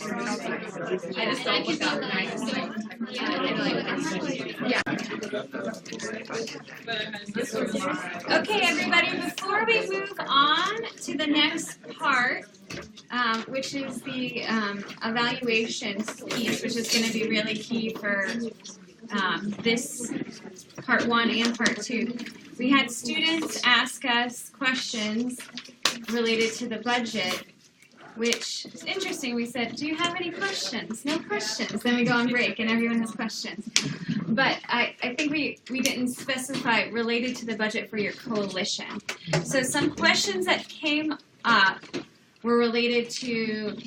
I just don't look up. Yeah. Okay, everybody, before we move on to the next part, which is the evaluation piece, which is going to be really key for this part 1 and part 2. We had students ask us questions related to the budget, which is interesting. We said, do you have any questions? No questions. Then we go on break and everyone has questions. But I think we didn't specify related to the budget for your coalition. So some questions that came up were related to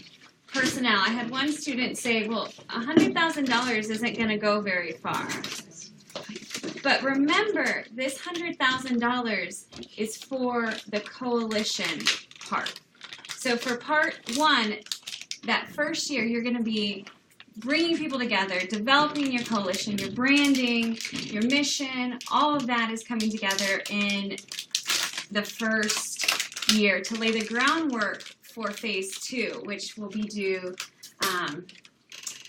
personnel. I had one student say, well, $100,000 isn't going to go very far. But remember, this $100,000 is for the coalition part. So for part 1, that first year, you're going to be bringing people together, developing your coalition, your branding, your mission, all of that is coming together in the first year to lay the groundwork for phase 2, which will be due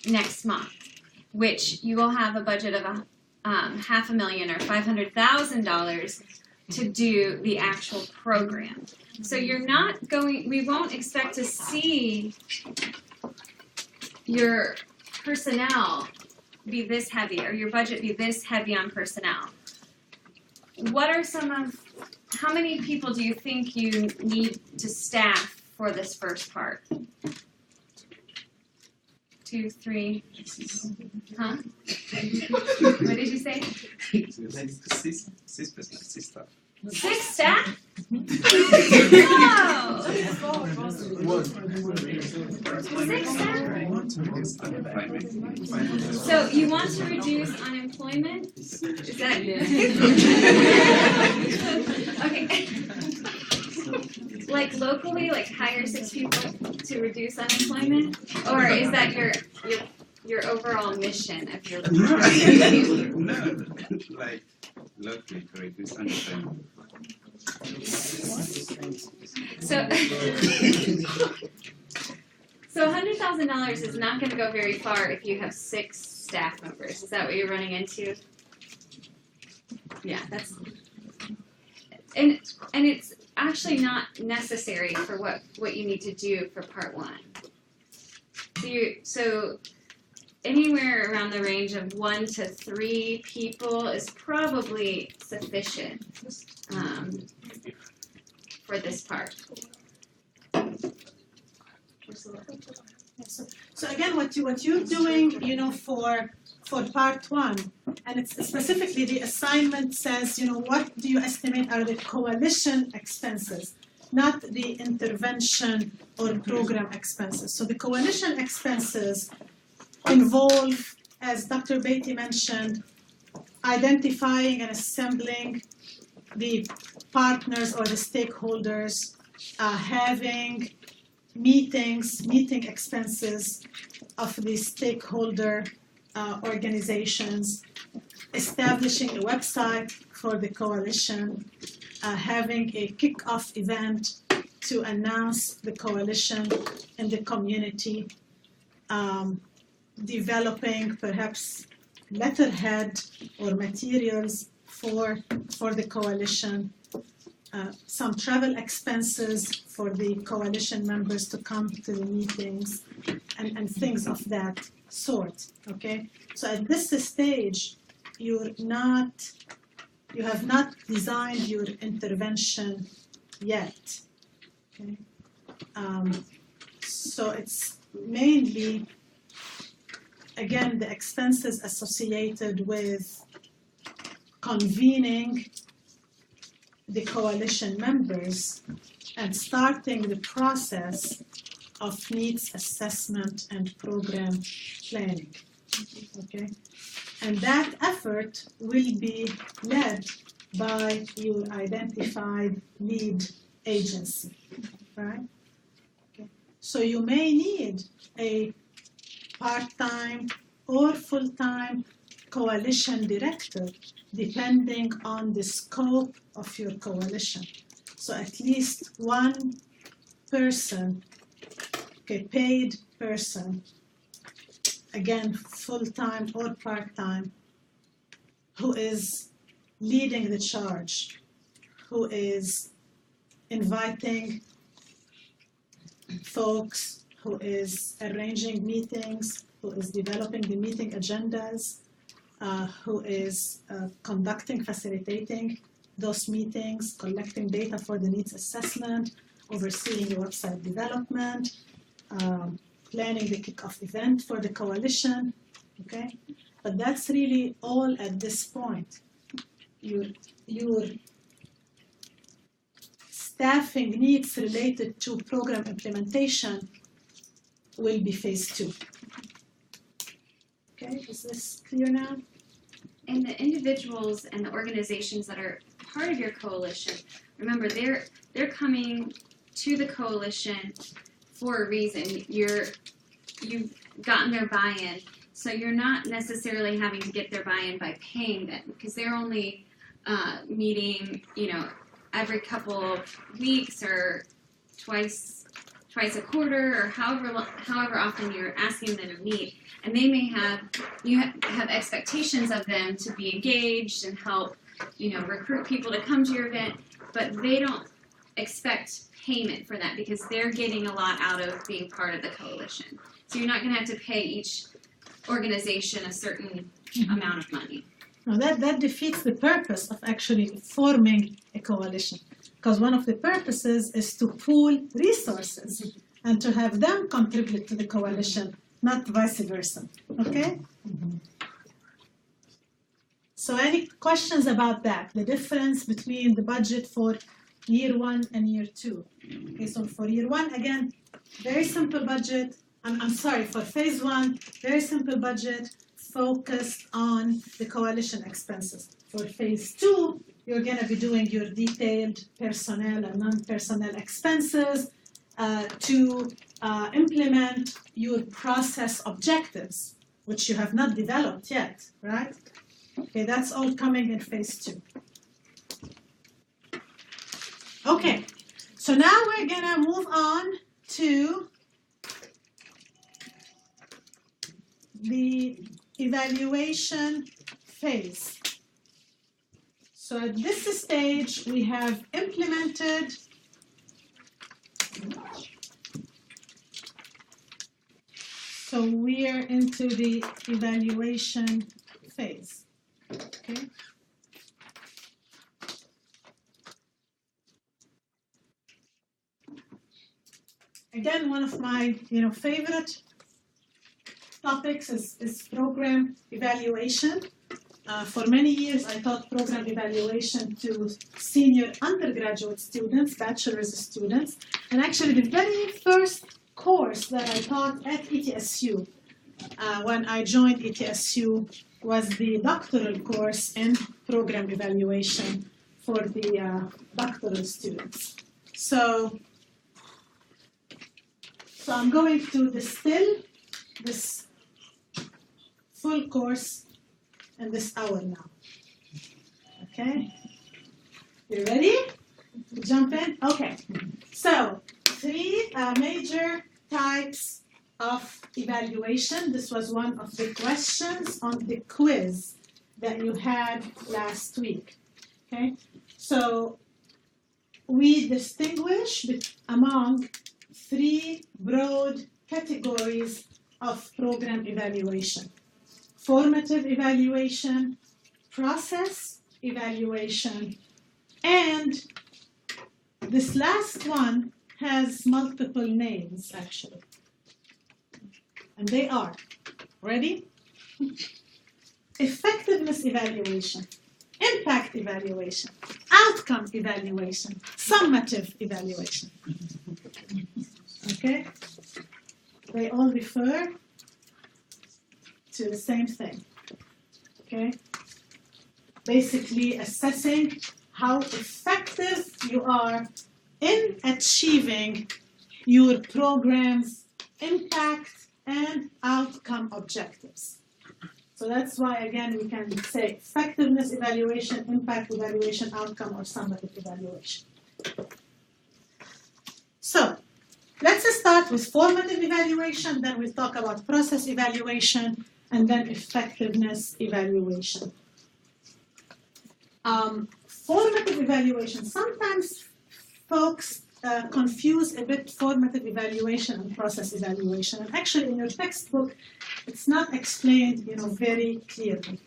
next month, which you will have a budget of $500,000 or $500,000 to do the actual program. So you're not going, we won't expect to see your personnel be this heavy or your budget be this heavy on personnel. What are some of, how many people do you think you need to staff for this first part? 2, 3, huh? What did you say? 6 staff. 6 staff? No! 6 staff? So you want to reduce unemployment? Is that okay? Like locally, like hire 6 people to reduce unemployment, or is that your overall mission of your? No, like locally to reduce unemployment. So $100,000 is not going to go very far if you have 6 staff members. Is that what you're running into? Yeah, that's, and it's actually not necessary for what you need to do for part 1. So anywhere around the range of 1 to 3 people is probably sufficient for this part. So again, what you're doing, for part 1, and it's specifically the assignment says, what do you estimate are the coalition expenses, not the intervention or program expenses. So the coalition expenses involve, as Dr. Beatty mentioned, identifying and assembling the partners or the stakeholders, having meeting expenses of the stakeholder organizations, establishing a website for the coalition, having a kick-off event to announce the coalition in the community, developing perhaps letterhead or materials for the coalition, some travel expenses for the coalition members to come to the meetings, and things of that sort, okay? So at this stage, you have not designed your intervention yet, okay? So it's mainly, again, the expenses associated with convening the coalition members and starting the process of needs assessment and program planning, okay? And that effort will be led by your identified lead agency, right? Okay. So you may need a part-time or full-time coalition director depending on the scope of your coalition. So at least one person okay, paid person, again, full-time or part-time, who is leading the charge, who is inviting folks, who is arranging meetings, who is developing the meeting agendas, who is conducting, facilitating those meetings, collecting data for the needs assessment, overseeing the website development, planning the kickoff event for the coalition, okay? But that's really all at this point. Your staffing needs related to program implementation will be phase 2. Okay, is this clear now? And the individuals and the organizations that are part of your coalition, remember they're coming to the coalition for a reason. You've gotten their buy-in, so you're not necessarily having to get their buy-in by paying them, because they're only meeting, every couple of weeks or twice a quarter, or however often you're asking them to meet. And they may have expectations of them to be engaged and help, recruit people to come to your event, but they don't expect payment for that because they're getting a lot out of being part of the coalition. So you're not going to have to pay each organization a certain amount of money. Now that defeats the purpose of actually forming a coalition, because one of the purposes is to pool resources and to have them contribute to the coalition, not vice versa, okay? So any questions about that, the difference between the budget for year 1 and year 2? Okay, so for year 1, again, very simple budget. I'm sorry, for phase 1, very simple budget focused on the coalition expenses. For phase 2, you're going to be doing your detailed personnel and non-personnel expenses to implement your process objectives, which you have not developed yet, right? Okay, that's all coming in phase 2. Okay, so now we're going to move on to the evaluation phase. So at this stage, we have implemented so we are into the evaluation phase, okay? Again, one of my favorite topics is program evaluation. For many years, I taught program evaluation to senior undergraduate students, bachelor's students, and actually the very first course that I taught at ETSU when I joined ETSU was the doctoral course in program evaluation for the doctoral students. So I'm going to distill this full course in this hour now. Okay? You ready to jump in? Okay. So 3 major types of evaluation. This was one of the questions on the quiz that you had last week. Okay? So we distinguish among 3 broad categories of program evaluation: formative evaluation, process evaluation, and this last one has multiple names actually. And they are, ready? Effectiveness evaluation, impact evaluation, outcome evaluation, summative evaluation. Okay? They all refer to the same thing. Okay? Basically assessing how effective you are in achieving your program's impact and outcome objectives. So that's why, again, we can say effectiveness evaluation, impact evaluation, outcome, or summative evaluation. So let's start with formative evaluation, then we'll talk about process evaluation, and then effectiveness evaluation. Formative evaluation, sometimes folks confuse a bit formative evaluation and process evaluation. And actually in your textbook, it's not explained, very clearly.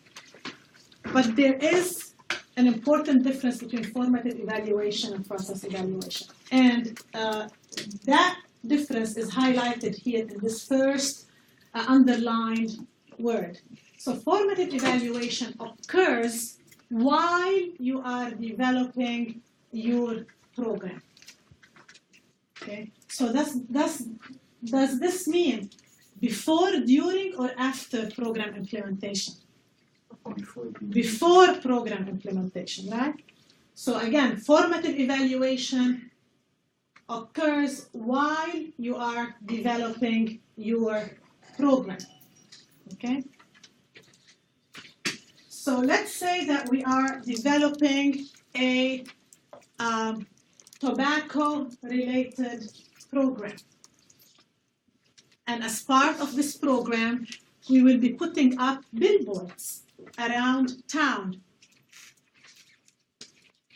But there is an important difference between formative evaluation and process evaluation. And that difference is highlighted here in this first underlined word. So formative evaluation occurs while you are developing your program. Okay, so does this mean before, during, or after program implementation? Before program implementation, right? So again, formative evaluation occurs while you are developing your program. Okay? So let's say that we are developing a tobacco-related program. And as part of this program, we will be putting up billboards around town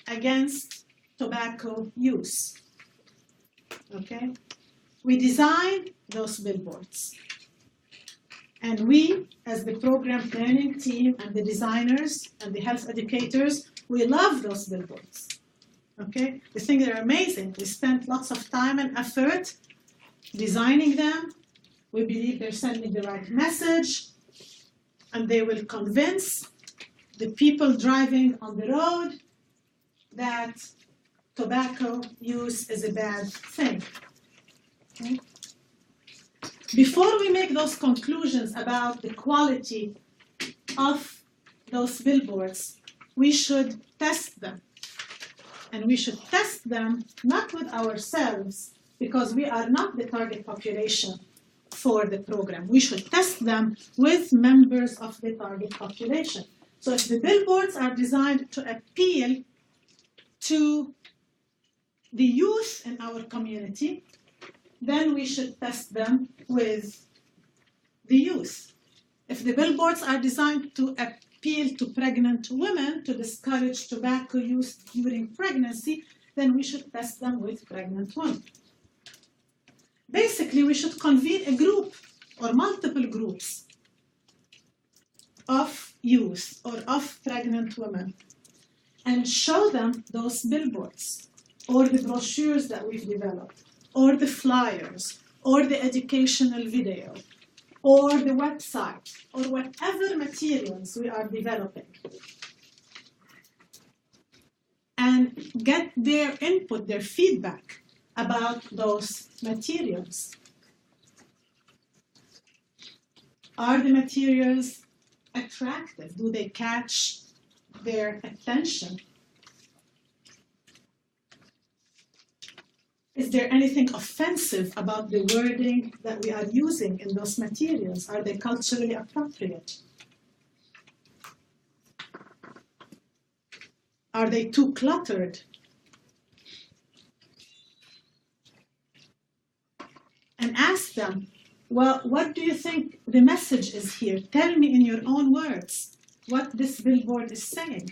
against tobacco use. Okay? We design those billboards. And we, as the program planning team and the designers and the health educators, we love those billboards. Okay? We think they're amazing. We spent lots of time and effort designing them. We believe they're sending the right message, and they will convince the people driving on the road that tobacco use is a bad thing. Okay? Before we make those conclusions about the quality of those billboards, we should test them. And we should test them not with ourselves, because we are not the target population for the program. We should test them with members of the target population. So if the billboards are designed to appeal to the youth in our community, then we should test them with the youth. If the billboards are designed to appeal to pregnant women to discourage tobacco use during pregnancy, then we should test them with pregnant women. Basically, we should convene a group or multiple groups of youth or of pregnant women and show them those billboards or the brochures that we've developed, or the flyers, or the educational video, or the website, or whatever materials we are developing. And get their input, their feedback about those materials. Are the materials attractive? Do they catch their attention? Is there anything offensive about the wording that we are using in those materials? Are they culturally appropriate? Are they too cluttered? And ask them, well, what do you think the message is here? Tell me in your own words what this billboard is saying.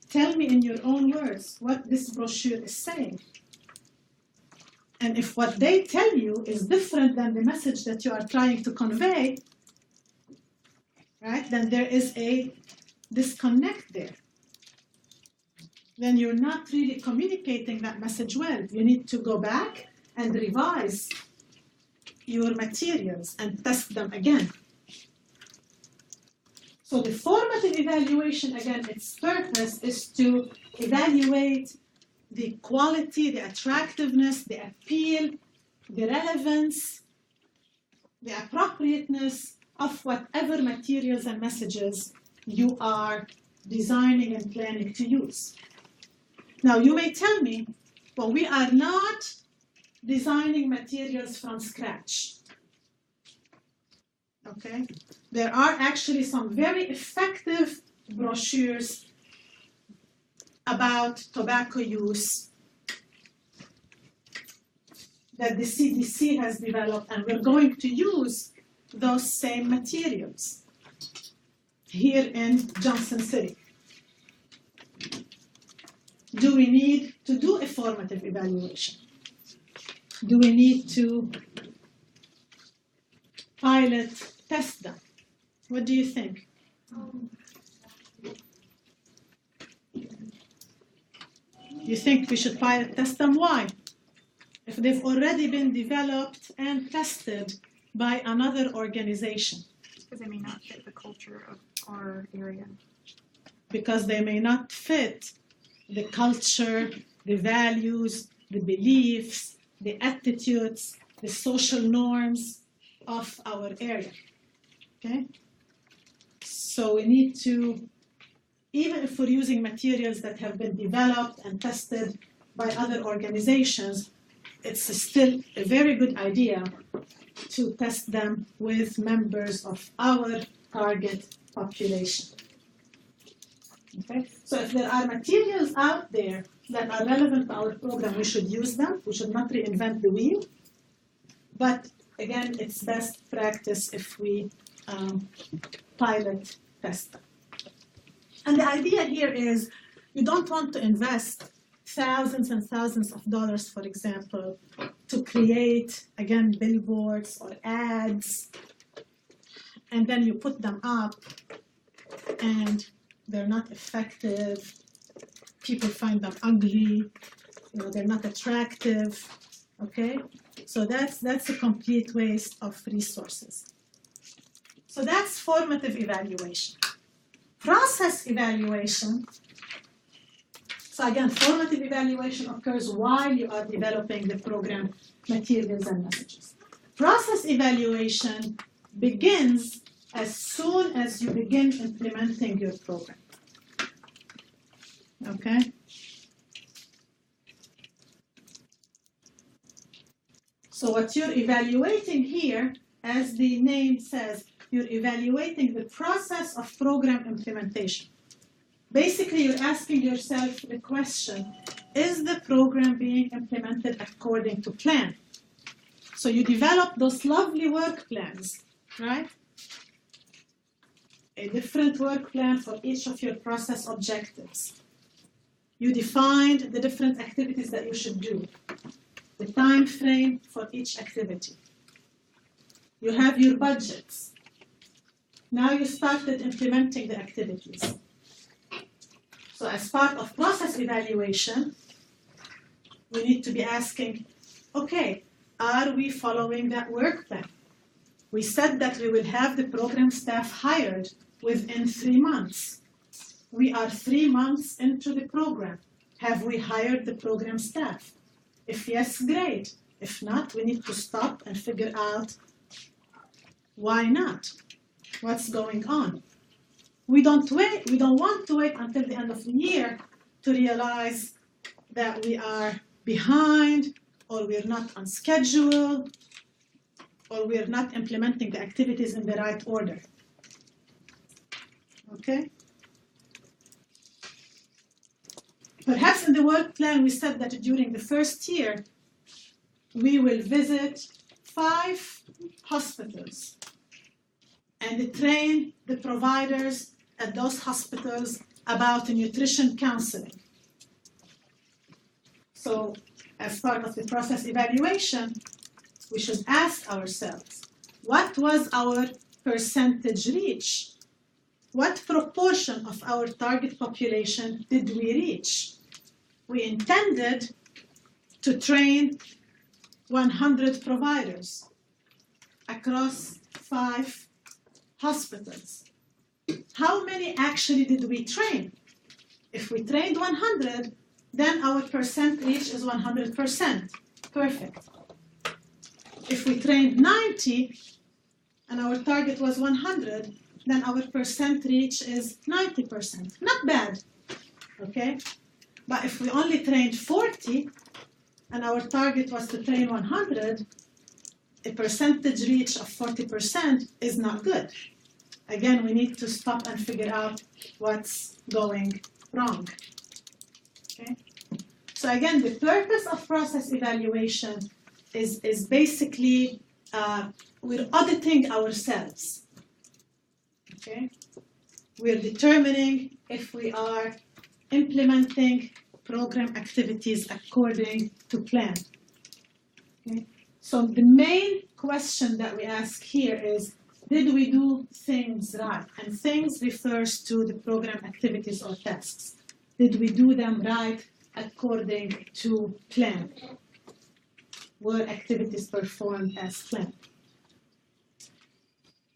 Tell me in your own words what this brochure is saying. And if what they tell you is different than the message that you are trying to convey, right, then there is a disconnect there. Then you're not really communicating that message well. You need to go back and revise your materials and test them again. So the formative evaluation, again, its purpose is to evaluate the quality, the attractiveness, the appeal, the relevance, the appropriateness of whatever materials and messages you are designing and planning to use. Now, you may tell me, well, we are not designing materials from scratch. Okay? There are actually some very effective brochures about tobacco use that the CDC has developed, and we're going to use those same materials here in Johnson City. Do we need to do a formative evaluation? Do we need to pilot test them? What do you think? You think we should pilot test them? Why? If they've already been developed and tested by another organization. Because they may not fit the culture of our area. Because they may not fit the culture, the values, the beliefs, the attitudes, the social norms of our area. Okay? So we need to, even if we're using materials that have been developed and tested by other organizations, it's still a very good idea to test them with members of our target population. Okay? So if there are materials out there that are relevant to our program, we should use them. We should not reinvent the wheel. But again, it's best practice if we pilot test them. And the idea here is you don't want to invest thousands and thousands of dollars, for example, to create, again, billboards or ads, and then you put them up and they're not effective, people find them ugly, they're not attractive, okay? So that's a complete waste of resources. So that's formative evaluation. Process evaluation. So again, formative evaluation occurs while you are developing the program materials and messages. Process evaluation begins as soon as you begin implementing your program. Okay? So what you're evaluating here, as the name says, you're evaluating the process of program implementation. Basically, you're asking yourself the question, is the program being implemented according to plan? So you develop those lovely work plans, right? A different work plan for each of your process objectives. You defined the different activities that you should do, the time frame for each activity. You have your budgets. Now you started implementing the activities. So as part of process evaluation, we need to be asking, okay, are we following that work plan? We said that we will have the program staff hired within 3 months. We are 3 months into the program. Have we hired the program staff? If yes, great. If not, we need to stop and figure out why not? What's going on? We don't want to wait until the end of the year to realize that we are behind, or we're not on schedule, or we're not implementing the activities in the right order. Okay? Perhaps in the work plan we said that during the first year we will visit 5 hospitals and train the providers at those hospitals about nutrition counseling. So as part of the process evaluation, we should ask ourselves, what was our percentage reach? What proportion of our target population did we reach? We intended to train 100 providers across 5 hospitals. How many actually did we train? If we trained 100, then our percent reach is 100%. Perfect. If we trained 90 and our target was 100, then our percent reach is 90%. Not bad, okay? But if we only trained 40 and our target was to train 100, a percentage reach of 40% is not good. Again, we need to stop and figure out what's going wrong. Okay? So again, the purpose of process evaluation is basically we're auditing ourselves. Okay, we're determining if we are implementing program activities according to plan. Okay, so the main question that we ask here is, did we do things right? And things refers to the program activities or tasks. Did we do them right according to plan? Were activities performed as planned?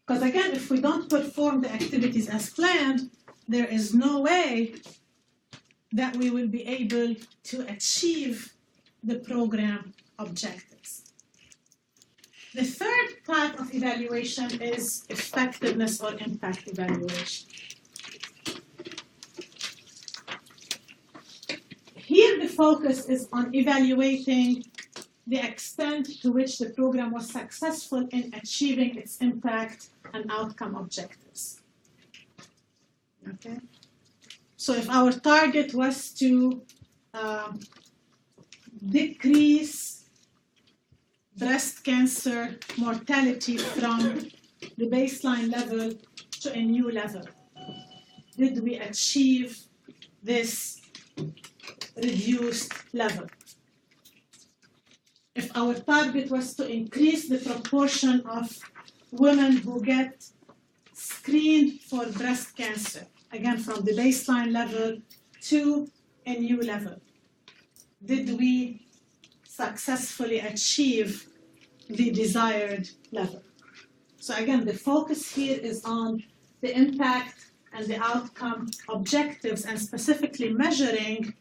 Because again, if we don't perform the activities as planned, there is no way that we will be able to achieve the program objectives. The third type of evaluation is effectiveness or impact evaluation. Here the focus is on evaluating the extent to which the program was successful in achieving its impact and outcome objectives. Okay? So if our target was to decrease breast cancer mortality from the baseline level to a new level, did we achieve this reduced level? If our target was to increase the proportion of women who get screened for breast cancer, again from the baseline level to a new level, did we successfully achieve the desired level? So again, the focus here is on the impact and the outcome objectives, and specifically measuring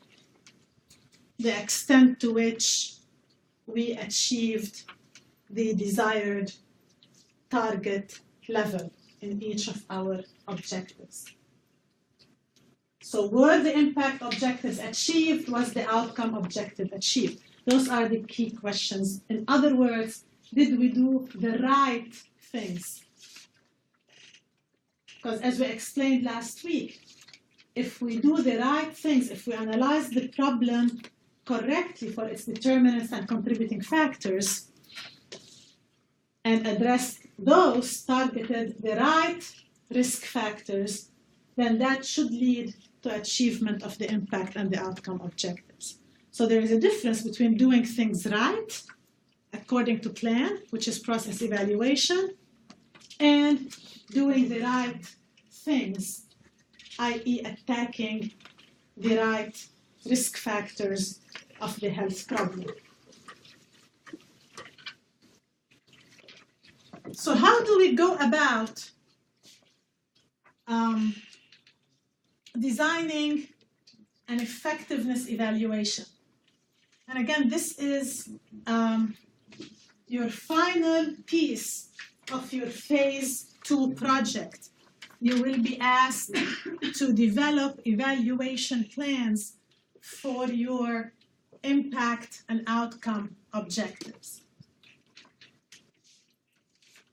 the extent to which we achieved the desired target level in each of our objectives. So were the impact objectives achieved? Was the outcome objective achieved? Those are the key questions. In other words, did we do the right things? Because as we explained last week, if we do the right things, if we analyze the problem correctly for its determinants and contributing factors, and address those, targeted the right risk factors, then that should lead to achievement of the impact and the outcome objectives. So there is a difference between doing things right, according to plan, which is process evaluation, and doing the right things, i.e. attacking the right risk factors of the health problem. So how do we go about designing an effectiveness evaluation? And again, this is your final piece of your phase 2 project. You will be asked to develop evaluation plans for your impact and outcome objectives.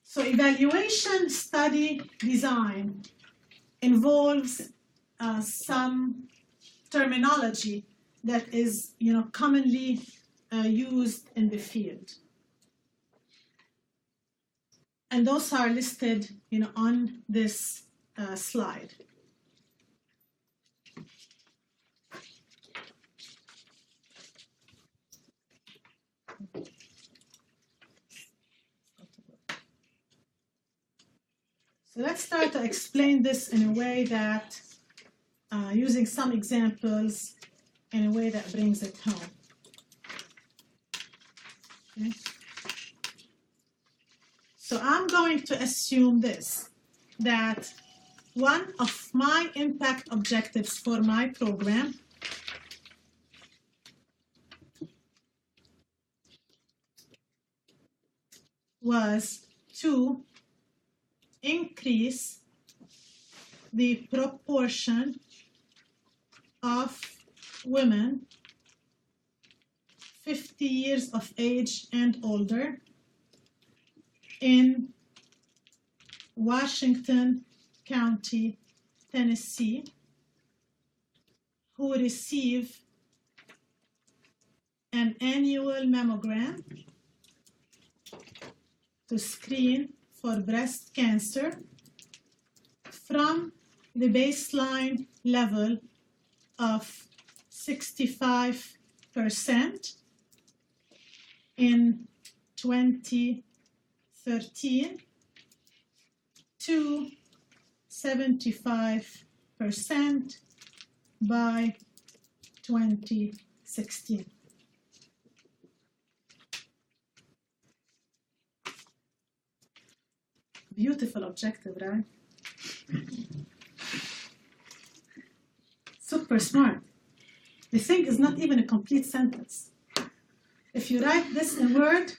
So evaluation study design involves some terminology that is commonly used in the field. And those are listed on this slide. So let's start to explain this in a way that, using some examples, in a way that brings it home. Okay. So I'm going to assume this, that one of my impact objectives for my program was to increase the proportion of women 50 years of age and older in Washington County, Tennessee, who receive an annual mammogram to screen for breast cancer from the baseline level of 65% in 2013 to 75% by 2016. Beautiful objective, right? Super smart. The thing is not even a complete sentence. If you write this in Word,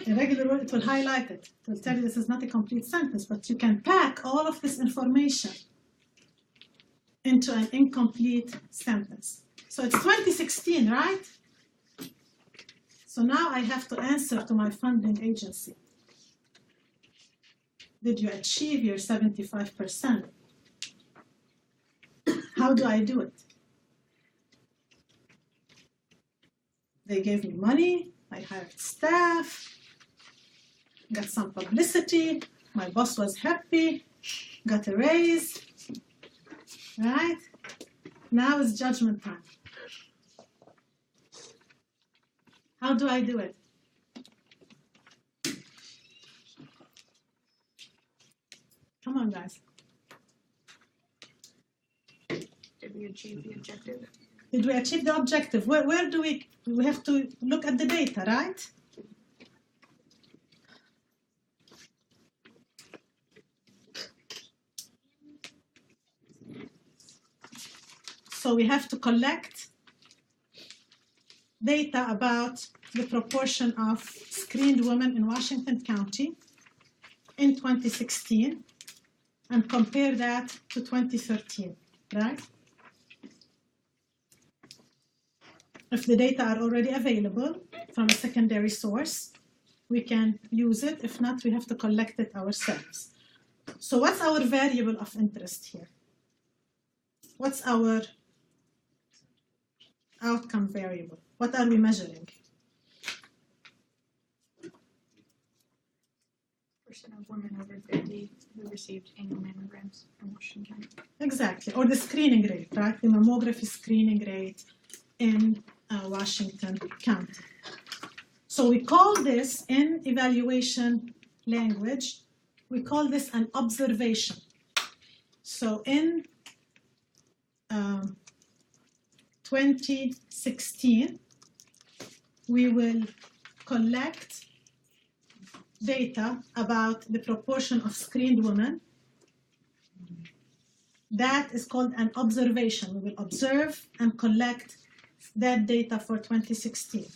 a regular Word, it will highlight it. It will tell you this is not a complete sentence, but you can pack all of this information into an incomplete sentence. So it's 2016, right? So now I have to answer to my funding agency. Did you achieve your 75%? How do I do it? They gave me money, I hired staff, got some publicity, my boss was happy, got a raise, right? Now is judgment time. How do I do it? Come on, guys. Did we achieve the objective? Did we achieve the objective? Where do we have to look at the data, right? So we have to collect data about the proportion of screened women in Washington County in 2016 and compare that to 2013, right? If the data are already available from a secondary source, we can use it. If not, we have to collect it ourselves. So what's our variable of interest here? What's our outcome variable? What are we measuring? Percent of women over 50 who received annual mammograms in Washington County. Exactly, or the screening rate, right? The mammography screening rate in Washington County. So we call this, in evaluation language, we call this an observation. So in 2016, we will collect data about the proportion of screened women. That is called an observation. We will observe and collect that data for 2016.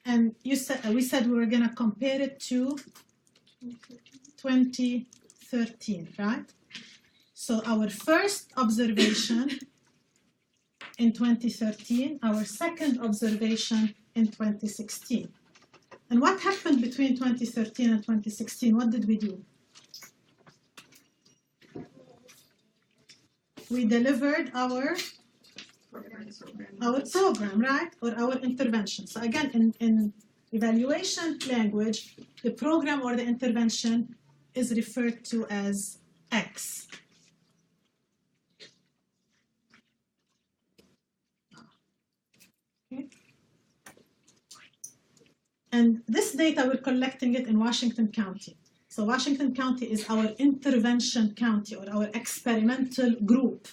And we said we were going to compare it to 2013, right? So our first observation in 2013, our second observation in 2016. And what happened between 2013 and 2016? What did we do? We delivered our program, right? Or our intervention. So again, in evaluation language, the program or the intervention is referred to as X. Okay. And this data, we're collecting it in Washington County. So Washington County is our intervention county or our experimental group,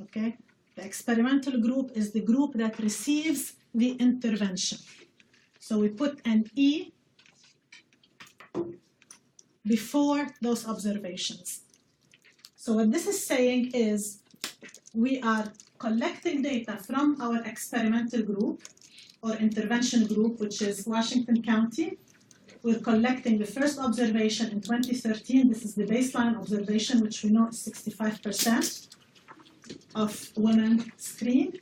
okay? The experimental group is the group that receives the intervention. So we put an E before those observations. So what this is saying is we are collecting data from our experimental group or intervention group, which is Washington County. We're collecting the first observation in 2013. This is the baseline observation, which we know is 65% of women screened.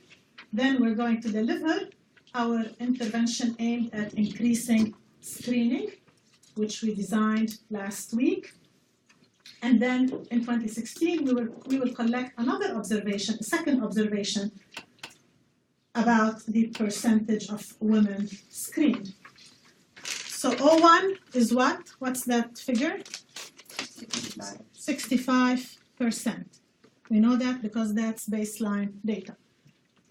Then we're going to deliver our intervention aimed at increasing screening, which we designed last week. And then in 2016, we will collect another observation, a second observation, about the percentage of women screened. So O1 is what? What's that figure? 65%. We know that because that's baseline data.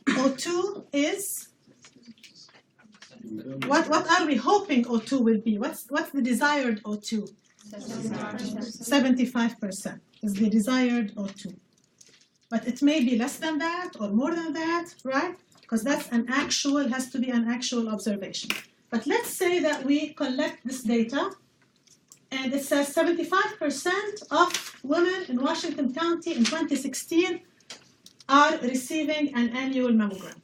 O2 is, what are we hoping O2 will be? What's the desired O2? 75% is the desired O2. But it may be less than that or more than that, right? Because that's has to be an actual observation. But let's say that we collect this data and it says 75% of women in Washington County in 2016 are receiving an annual mammogram.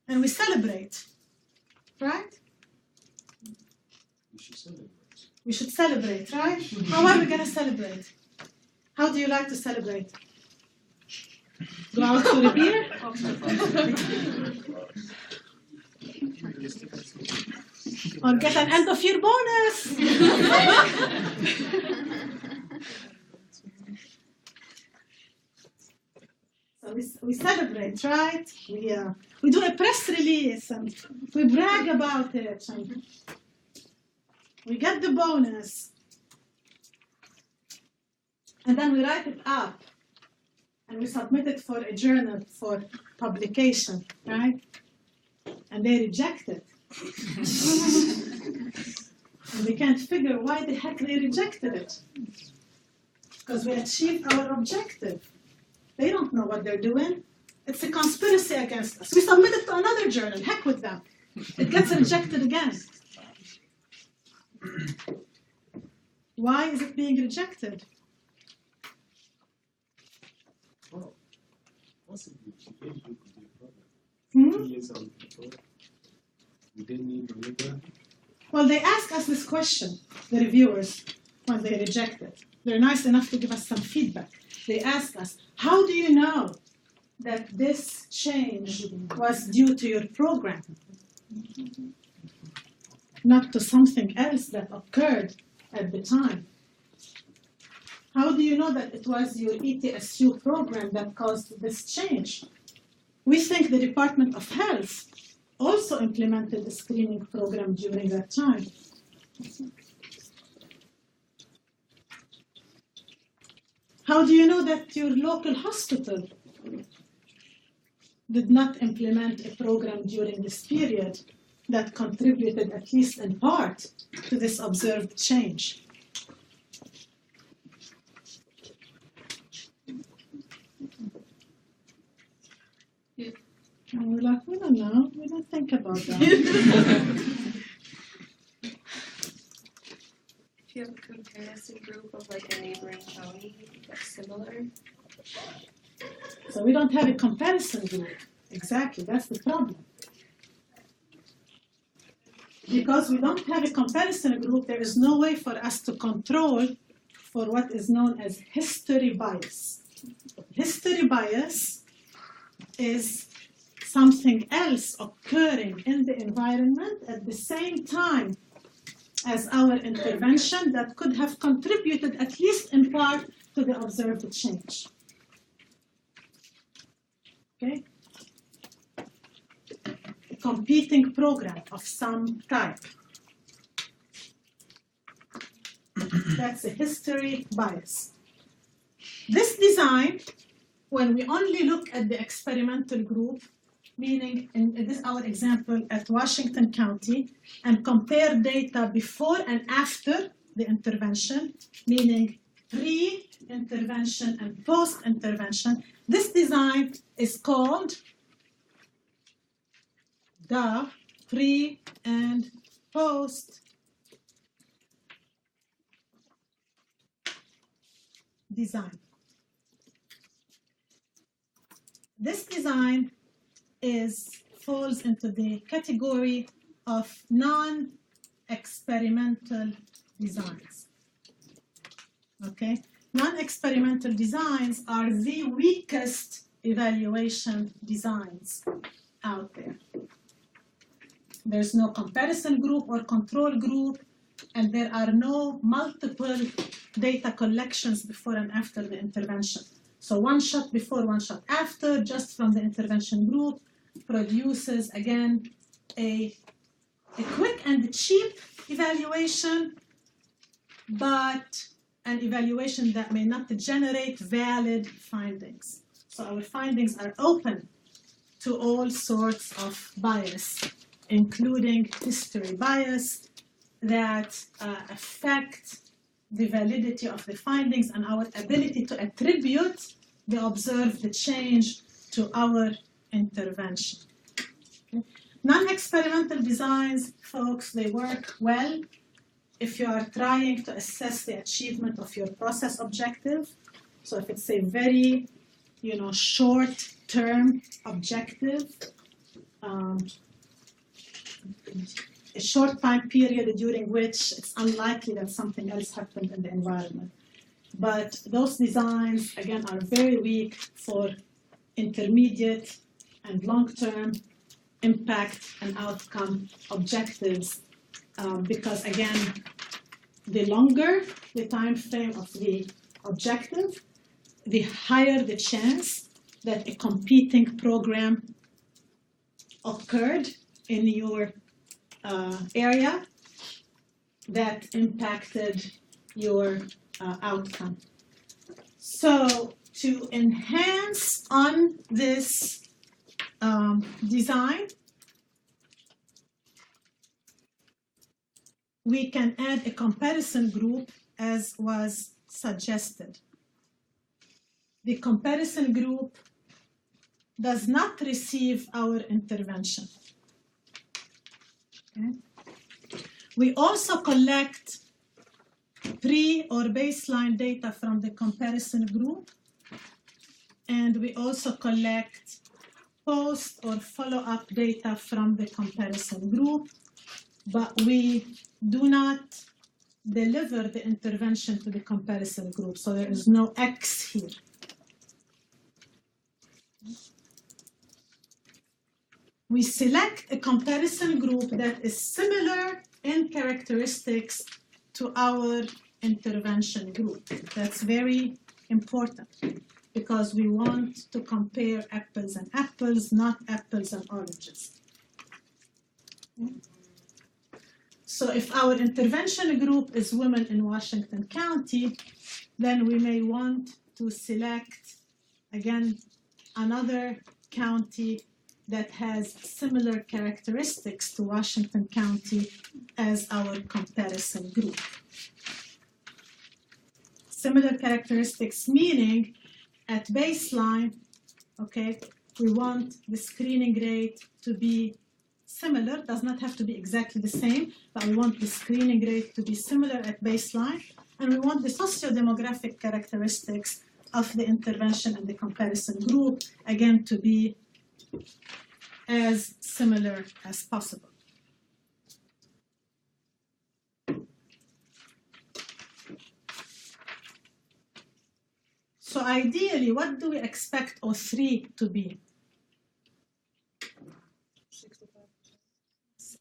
And we celebrate, right? We should celebrate, right? How are we going to celebrate? How do you like to celebrate? Go out to the beer? Or get an end of year bonus? So we celebrate, right? We do a press release and we brag about it. And we get the bonus. And then we write it up. And we submit it for a journal for publication, right? And they reject it. And we can't figure why the heck they rejected it. Because we achieved our objective. They don't know what they're doing. It's a conspiracy against us. We submit it to another journal. Heck with them. It gets rejected again. Why is it being rejected? Well, they ask us this question, the reviewers, when they reject it. They're nice enough to give us some feedback. They ask us, how do you know that this change was due to your program, not to something else that occurred at the time? How do you know that it was your ETSU program that caused this change? We think the Department of Health also implemented the screening program during that time. How do you know that your local hospital did not implement a program during this period that contributed, at least in part, to this observed change? And we're like, we don't know, we don't think about that. If you have a comparison group of like a neighboring county that's similar. So we don't have a comparison group. Exactly, that's the problem. Because we don't have a comparison group, there is no way for us to control for what is known as history bias. History bias is something else occurring in the environment at the same time as our intervention that could have contributed, at least in part, to the observed change. Okay? A competing program of some type. That's a history bias. This design, when we only look at the experimental group, meaning in this our example at Washington County, and compare data before and after the intervention, meaning pre-intervention and post-intervention, this design is called the pre and post design. This design falls into the category of non-experimental designs. Okay? Non-experimental designs are the weakest evaluation designs out there. There's no comparison group or control group, and there are no multiple data collections before and after the intervention. So one shot before, one shot after, just from the intervention group, produces, again, a a quick and cheap evaluation, but an evaluation that may not generate valid findings. So our findings are open to all sorts of bias, including history bias that affect the validity of the findings and our ability to attribute the observed change to our intervention. Okay. Non-experimental designs, folks, they work well if you are trying to assess the achievement of your process objective. So if it's a very, short-term objective, a short time period during which it's unlikely that something else happened in the environment. But those designs, again, are very weak for intermediate and long-term impact and outcome objectives because, again, the longer the time frame of the objective, the higher the chance that a competing program occurred in your area that impacted your outcome. So to enhance on this design, we can add a comparison group as was suggested. The comparison group does not receive our intervention. Okay. We also collect pre or baseline data from the comparison group, and we also collect post or follow-up data from the comparison group, but we do not deliver the intervention to the comparison group, so there is no X here. We select a comparison group that is similar in characteristics to our intervention group. That's very important because we want to compare apples and apples, not apples and oranges. So if our intervention group is women in Washington County, then we may want to select, again, another county that has similar characteristics to Washington County as our comparison group. Similar characteristics meaning at baseline, okay, we want the screening rate to be similar, does not have to be exactly the same, but we want the screening rate to be similar at baseline, and we want the socio-demographic characteristics of the intervention and the comparison group, again, to be as similar as possible. So ideally, what do we expect O3 to be?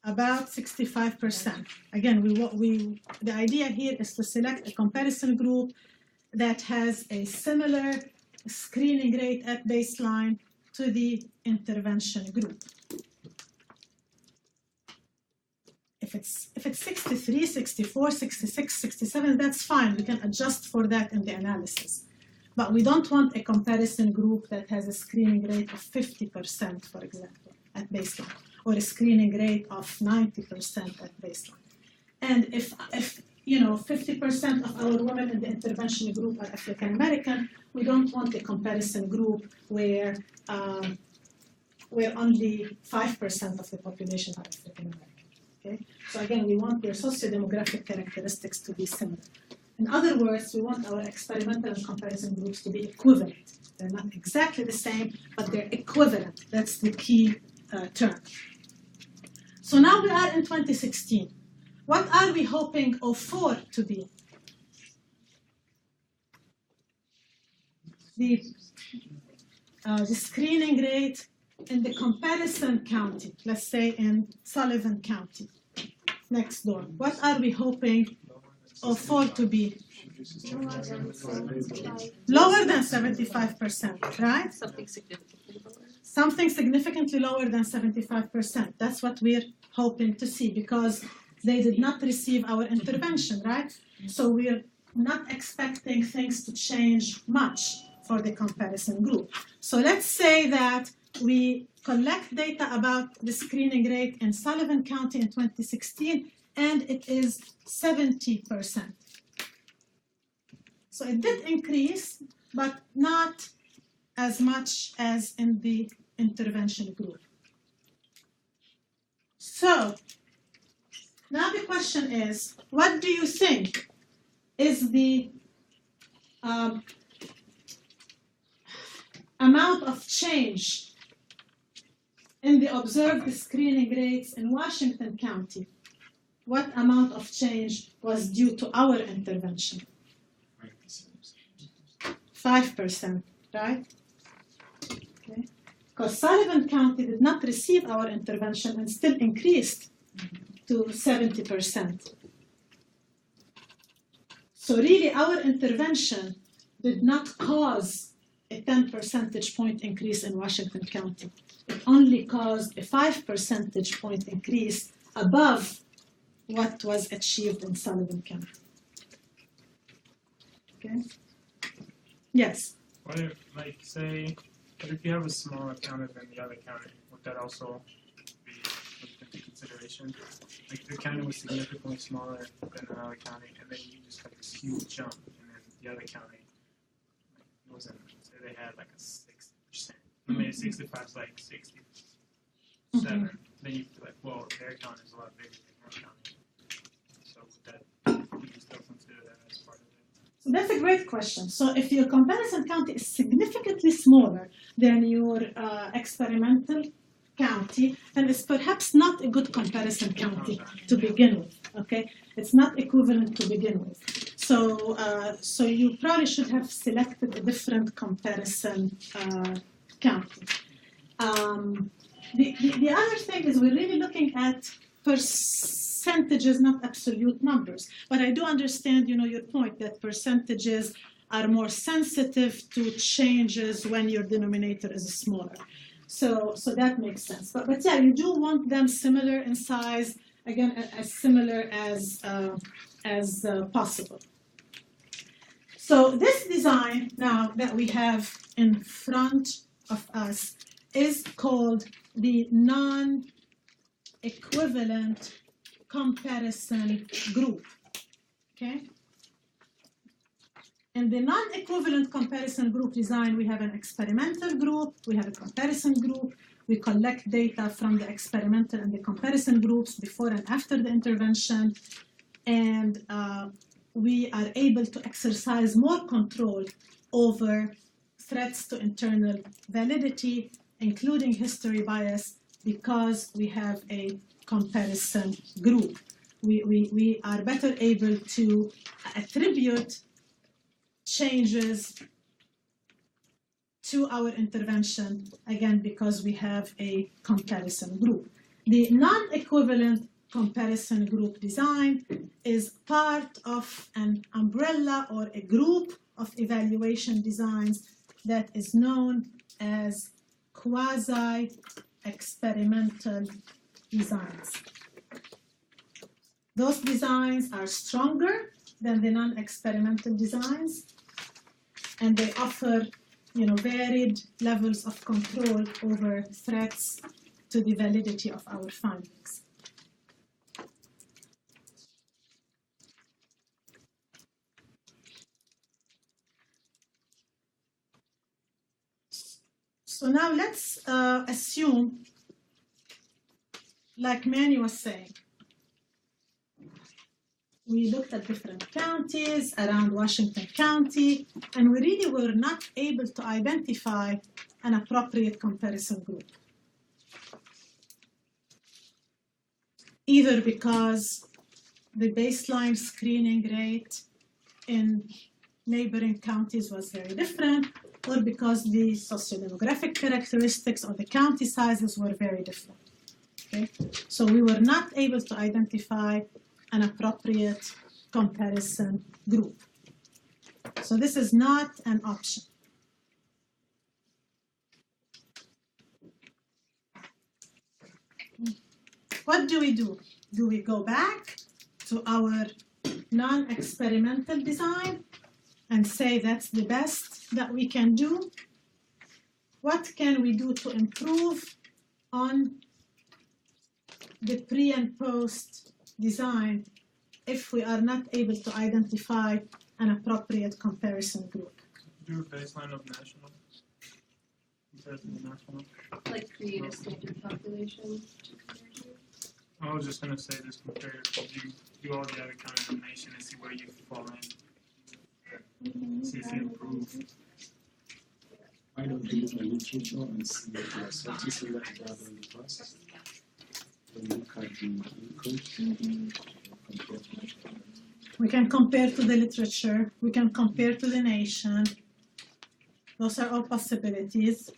About 65%. Again, the idea here is to select a comparison group that has a similar screening rate at baseline to the intervention group. If it's 63, 64, 66, 67, that's fine. We can adjust for that in the analysis. But we don't want a comparison group that has a screening rate of 50%, for example, at baseline, or a screening rate of 90% at baseline. And if 50% of our women in the intervention group are African American, we don't want a comparison group where only 5% of the population are African American. Okay? So again, we want their socio-demographic characteristics to be similar. In other words, we want our experimental and comparison groups to be equivalent. They're not exactly the same, but they're equivalent. That's the key term. So now we are in 2016. What are we hoping O4 to be? The screening rate in the comparison county, let's say in Sullivan County, next door. What are we hoping O4 to be? Lower than 75%, right? Something significantly lower. Something significantly lower than 75%. That's what we're hoping to see because they did not receive our intervention, right? So we're not expecting things to change much for the comparison group. So let's say that we collect data about the screening rate in Sullivan County in 2016, and it is 70%. So it did increase, but not as much as in the intervention group. So now the question is, what do you think is the amount of change in the observed screening rates in Washington County? What amount of change was due to our intervention? 5%, right? Okay. Because Sullivan County did not receive our intervention and still increased to 70%. So really our intervention did not cause a 10 percentage point increase in Washington County. It only caused a 5 percentage point increase above what was achieved in Sullivan County. Okay? Yes? What if, like, say, what if you have a smaller county than the other county? Would that also be looked into consideration? Like, if the county was significantly smaller than another county, and then you just had this huge jump, and then the other county, like, it wasn't, say they had like a 60%, maybe 65 is like 67, then you'd be like, well, their county is a lot bigger than your county. So would that, would you still consider that as part of it? So that's a great question. So if your comparison county is significantly smaller than your experimental county, then it's perhaps not a good comparison county to begin with, okay? It's not equivalent to begin with. So, so you probably should have selected a different comparison county. The other thing is we're really looking at percentages, not absolute numbers. But I do understand, your point that percentages are more sensitive to changes when your denominator is smaller. So that makes sense. But yeah, you do want them similar in size, again, as similar as possible. So this design now that we have in front of us is called the non-equivalent comparison group, okay? In the non-equivalent comparison group design, we have an experimental group, we have a comparison group, we collect data from the experimental and the comparison groups before and after the intervention, and we are able to exercise more control over threats to internal validity, including history bias, because we have a comparison group. We are better able to attribute changes to our intervention, again, because we have a comparison group. The non-equivalent comparison group design is part of an umbrella or a group of evaluation designs that is known as quasi-experimental designs. Those designs are stronger than the non-experimental designs, and they offer, varied levels of control over threats to the validity of our findings. So now let's assume, like Manny was saying, we looked at different counties around Washington County, and we really were not able to identify an appropriate comparison group. Either because the baseline screening rate in neighboring counties was very different, or because the sociodemographic characteristics or the county sizes were very different. Okay? So we were not able to identify an appropriate comparison group. So this is not an option. what do? Do we go back to our non-experimental design and say that's the best that we can do? What can we do to improve on the pre and post design if we are not able to identify an appropriate comparison group? Do a baseline of national. Compared to the national. Like create a standard population to compare to. I was just gonna say this compared to you do all the other counties in the nation and see where you fall in. See if you improve. Why don't we look at literature and see what the authorities are like rather in the past? When we look at the code, compared to We can compare to the literature, we can compare to the nation. Those are all possibilities.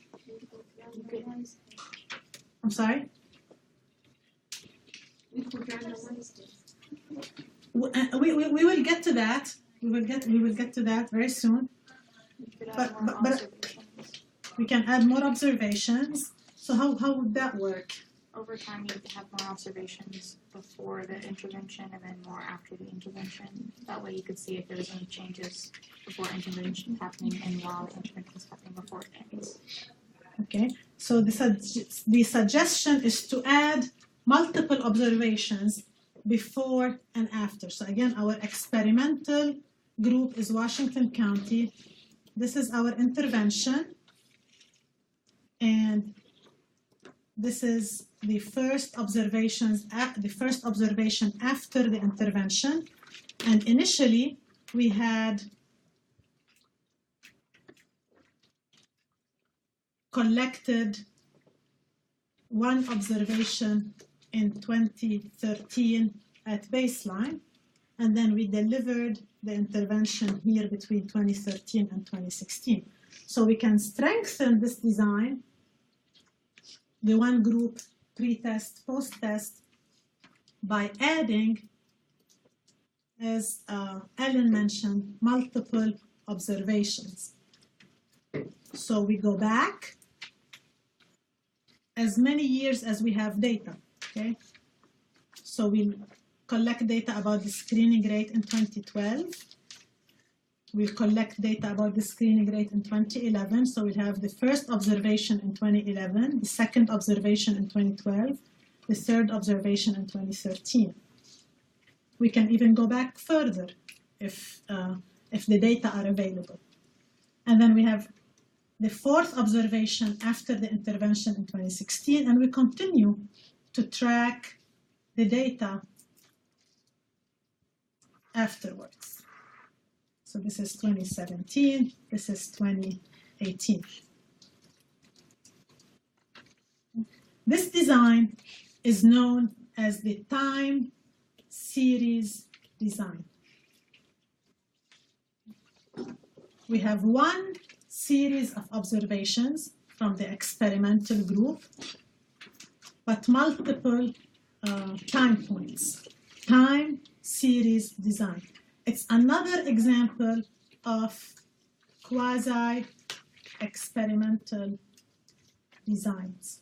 I'm sorry? We will get to that. We will get to that very soon. But we can add more observations. So how would that work? Over time, you could have more observations before the intervention and then more after the intervention. That way you could see if there was any changes before intervention happening and while the intervention is happening before it ends. Okay, so the suggestion is to add multiple observations before and after. So again, our experimental group is Washington County. This is our intervention. And this is the first observation after the intervention. And initially, we had collected one observation in 2013 at baseline, and then we delivered the intervention here between 2013 and 2016. So we can strengthen this design, the one group pre-test, post-test, by adding, as Ellen mentioned, multiple observations. So we go back as many years as we have data, okay? So we collect data about the screening rate in 2012. We'll collect data about the screening rate in 2011. So we'll have the first observation in 2011, the second observation in 2012, the third observation in 2013. We can even go back further if the data are available. And then we have the fourth observation after the intervention in 2016, and we continue to track the data afterwards. So this is 2017, this is 2018. This design is known as the time series design. We have one series of observations from the experimental group, but multiple time points. Time series design. It's another example of quasi-experimental designs.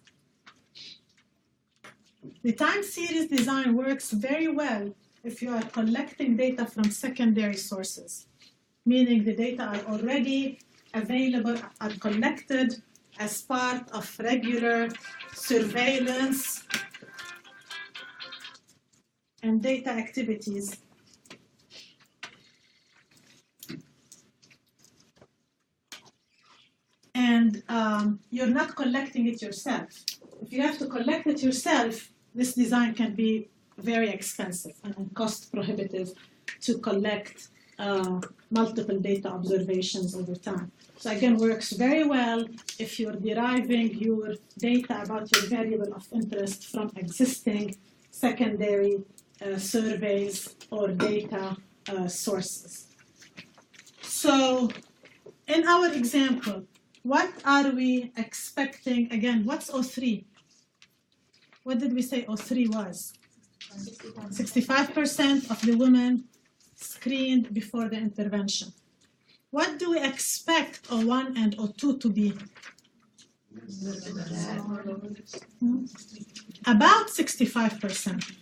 The time series design works very well if you are collecting data from secondary sources, meaning the data are already available, are collected as part of regular surveillance and data activities. And you're not collecting it yourself. If you have to collect it yourself, this design can be very expensive and cost prohibitive to collect multiple data observations over time. So again, works very well if you're deriving your data about your variable of interest from existing secondary surveys or data sources. So in our example, what are we expecting? Again, what's O3? What did we say O3 was? 65% of the women screened before the intervention. What do we expect O1 and O2 to be? About 65%.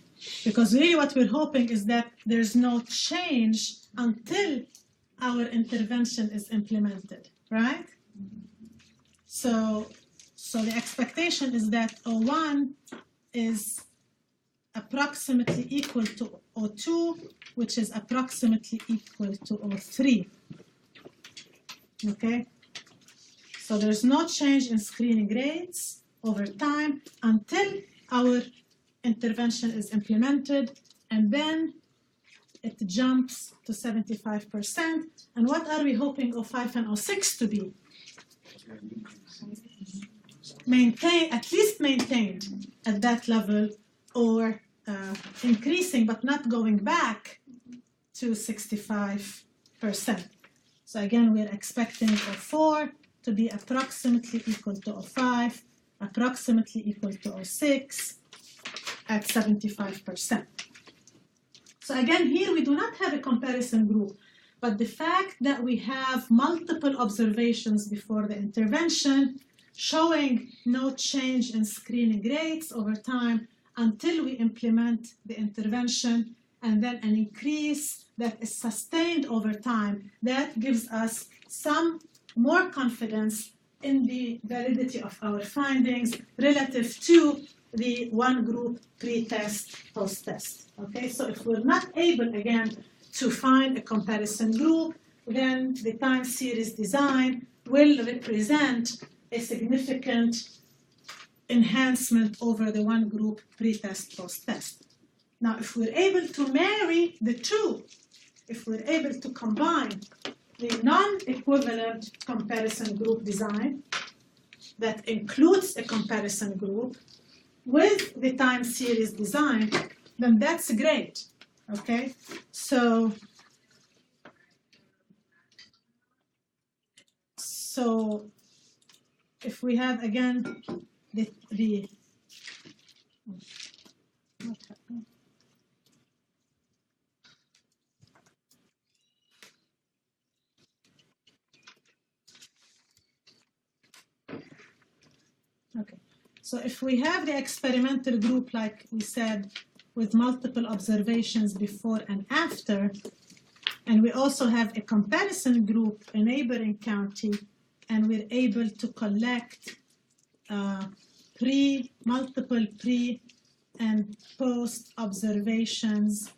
Because really what we're hoping is that there's no change until our intervention is implemented, right? So the expectation is that O1 is approximately equal to O2, which is approximately equal to O3. Okay? So there's no change in screening rates over time until our intervention is implemented, and then it jumps to 75%. And what are we hoping O5 and O6 to be? At least maintained at that level, or increasing but not going back to 65%. So again, we're expecting O4 to be approximately equal to O5, approximately equal to O6 at 75%. So again, here we do not have a comparison group, but the fact that we have multiple observations before the intervention showing no change in screening rates over time until we implement the intervention, and then an increase that is sustained over time, that gives us some more confidence in the validity of our findings relative to the one group pre-test, post-test. Okay, so if we're not able again to find a comparison group, then the time series design will represent a significant enhancement over the one group pre-test, post-test. Now, if we're able to marry the two, if we're able to combine the non-equivalent comparison group design that includes a comparison group with the time series design, then that's great, okay? So if we have again the what happened? Okay, so if we have the experimental group, like we said, with multiple observations before and after, and we also have a comparison group, a neighboring county, and we're able to collect multiple pre and post observations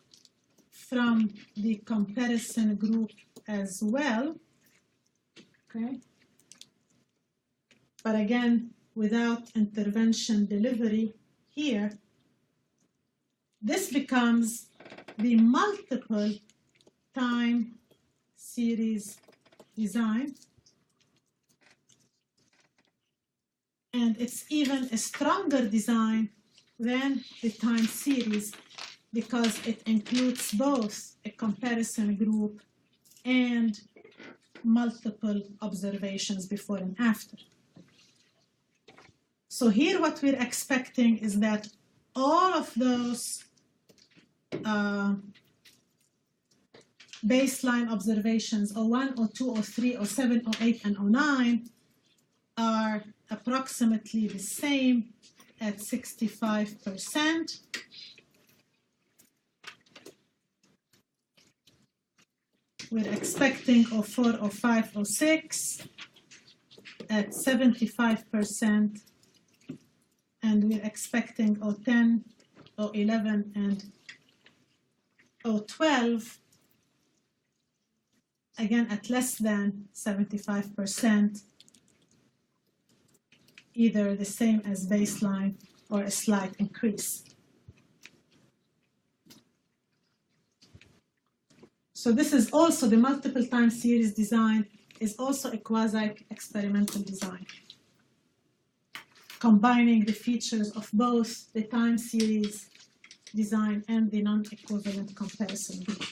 from the comparison group as well, okay? But again, without intervention delivery here, this becomes the multiple time series design. And it's even a stronger design than the time series because it includes both a comparison group and multiple observations before and after. So here what we're expecting is that all of those baseline observations, O1, O2, O3, O7, O8, and O9, are approximately the same at 65%. We're expecting O4, O5, O6 at 75%. And we're expecting O10, O11, and O12, again at less than 75%, either the same as baseline or a slight increase. So this is also the multiple time series design is also a quasi-experimental design, combining the features of both the time series design and the non-equivalent comparison group.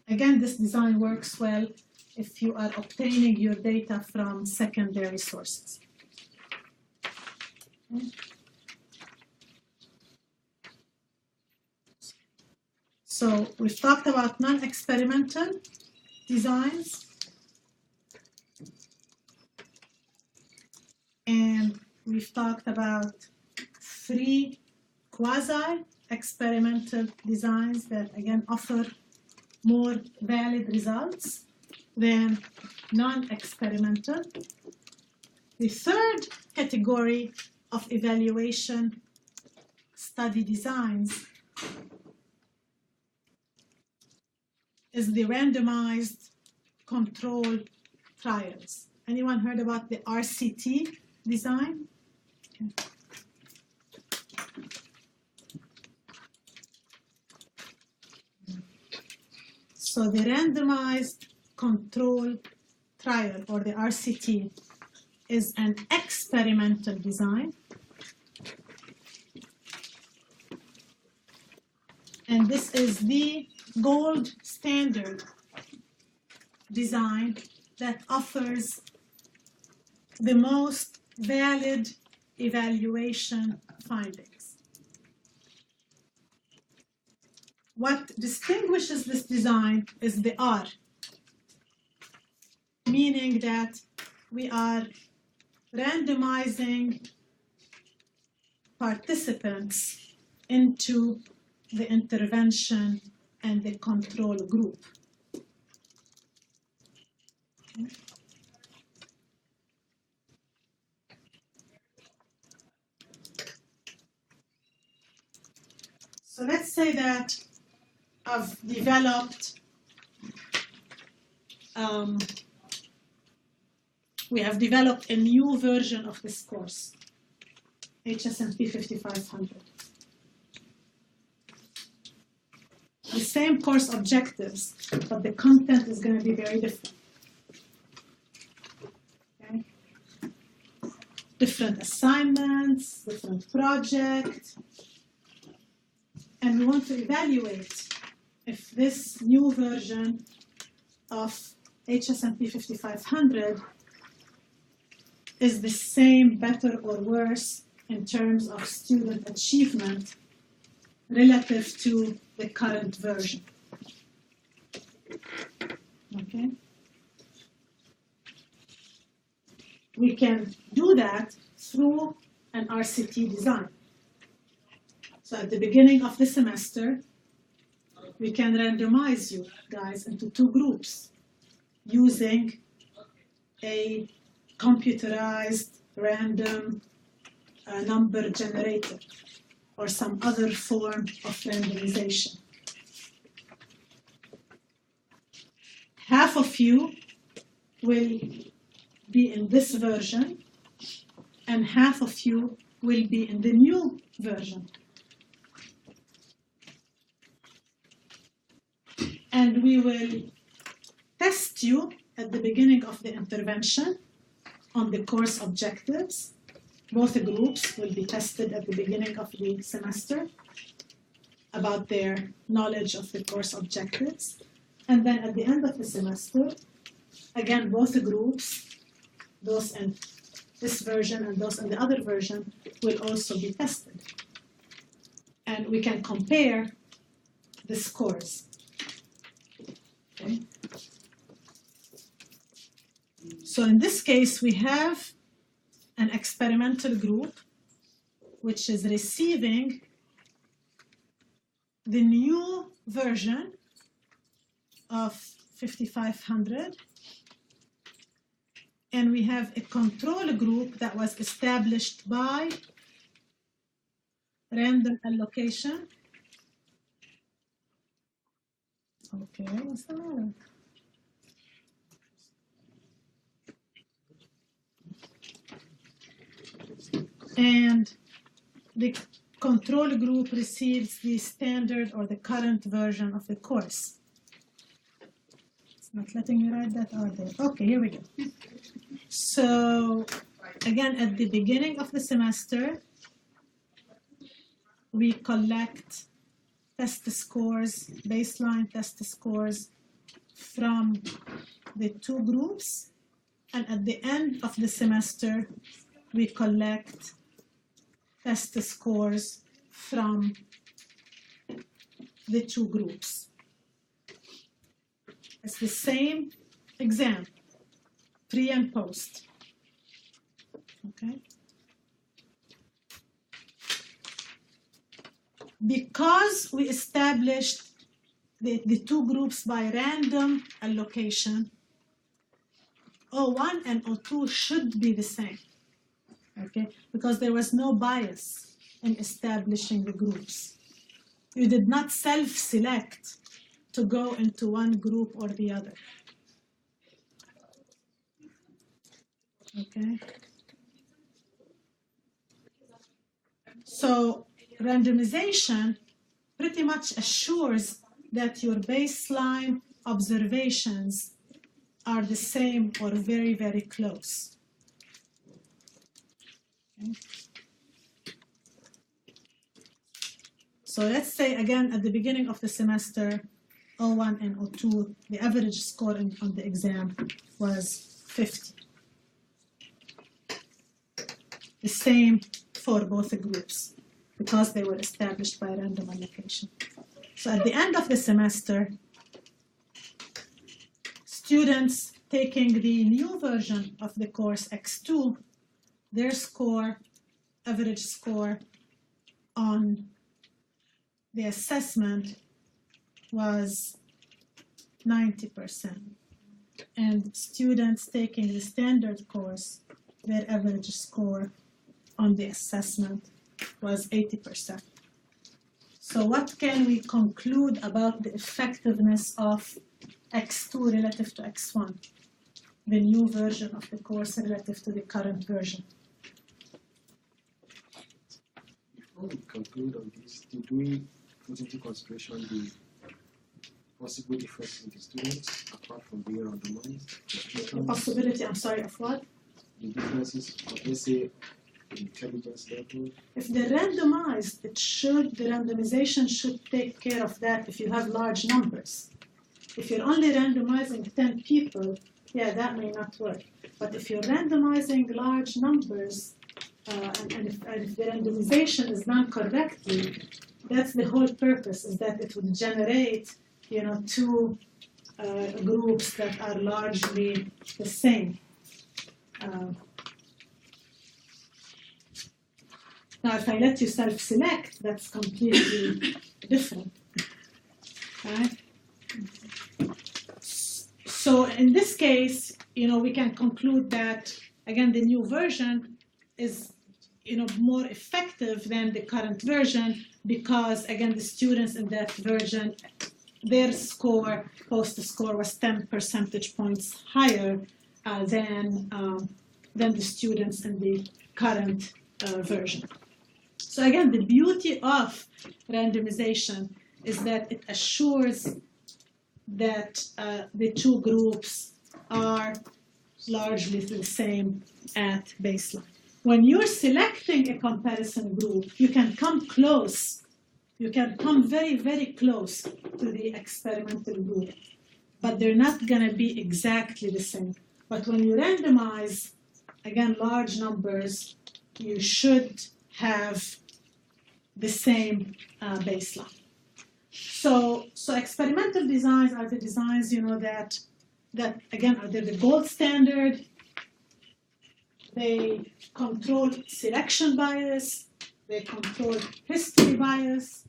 Again, this design works well if you are obtaining your data from secondary sources. Okay. So we've talked about non-experimental designs. we've talked about 3 quasi-experimental designs that again offer more valid results than non-experimental. The third category of evaluation study designs is the randomized control trials. Anyone heard about the RCT design? Okay. So the randomized control trial, or the RCT, is an experimental design. And this is the gold standard design that offers the most valid evaluation findings. What distinguishes this design is the R, meaning that we are randomizing participants into the intervention and the control group. Okay. So let's say that I've developed, we have developed a new version of this course, HSMP 5500. The same course objectives, but the content is going to be very different. Okay? Different assignments, different projects, and we want to evaluate if this new version of HSMP 5500 is the same, better, or worse in terms of student achievement relative to the current version. Okay? We can do that through an RCT design. So at the beginning of the semester, we can randomize you guys into 2 groups using a computerized random number generator or some other form of randomization. Half of you will be in this version, and half of you will be in the new version. And we will test you at the beginning of the intervention on the course objectives. Both groups will be tested at the beginning of the semester about their knowledge of the course objectives. And then at the end of the semester, again, both groups, those in this version and those in the other version, will also be tested. And we can compare the scores. Okay. So in this case, we have an experimental group which is receiving the new version of 5500, and we have a control group that was established by random allocation. Okay, what's the matter? And the control group receives the standard or the current version of the course. It's not letting me write that out there. Okay, here we go. So again, at the beginning of the semester, we collect test scores, baseline test scores from the 2 groups, and at the end of the semester, we collect test scores from the 2 groups. It's the same exam, pre and post. Okay? because we established the two groups by random allocation, O1 and O2 should be the same, okay? Because there was no bias in establishing the groups. You did not self-select to go into one group or the other, okay? So randomization pretty much assures that your baseline observations are the same or very, very close. Okay. So let's say again at the beginning of the semester, O1 and O2, the average score on the exam was 50. The same for both the groups because they were established by random allocation. So at the end of the semester, students taking the new version of the course X2, their score, average score on the assessment was 90%. And students taking the standard course, their average score on the assessment was 80%. So what can we conclude about the effectiveness of X2 relative to X1, the new version of the course relative to the current version? Before we conclude on this, did we put into consideration the possible difference in the students apart from being randomized? The possibility, I'm sorry, of what? The differences of, let's say, intelligence level. If they're randomized, the randomization should take care of that if you have large numbers. If you're only randomizing 10 people, yeah, that may not work. But if you're randomizing large numbers, and if the randomization is done correctly, that's the whole purpose, is that it would generate, two groups that are largely the same. Now, if I let you self-select, that's completely different, right? So in this case, we can conclude that, again, the new version is, more effective than the current version because, again, the students in that version, their score, post score was 10 percentage points higher than the students in the current version. So again, the beauty of randomization is that it assures that the two groups are largely the same at baseline. When you're selecting a comparison group, you can come close. You can come very, very close to the experimental group, but they're not going to be exactly the same. But when you randomize, again, large numbers, you should have the same baseline. So experimental designs are the designs, that again are the gold standard. They control selection bias. They control history bias.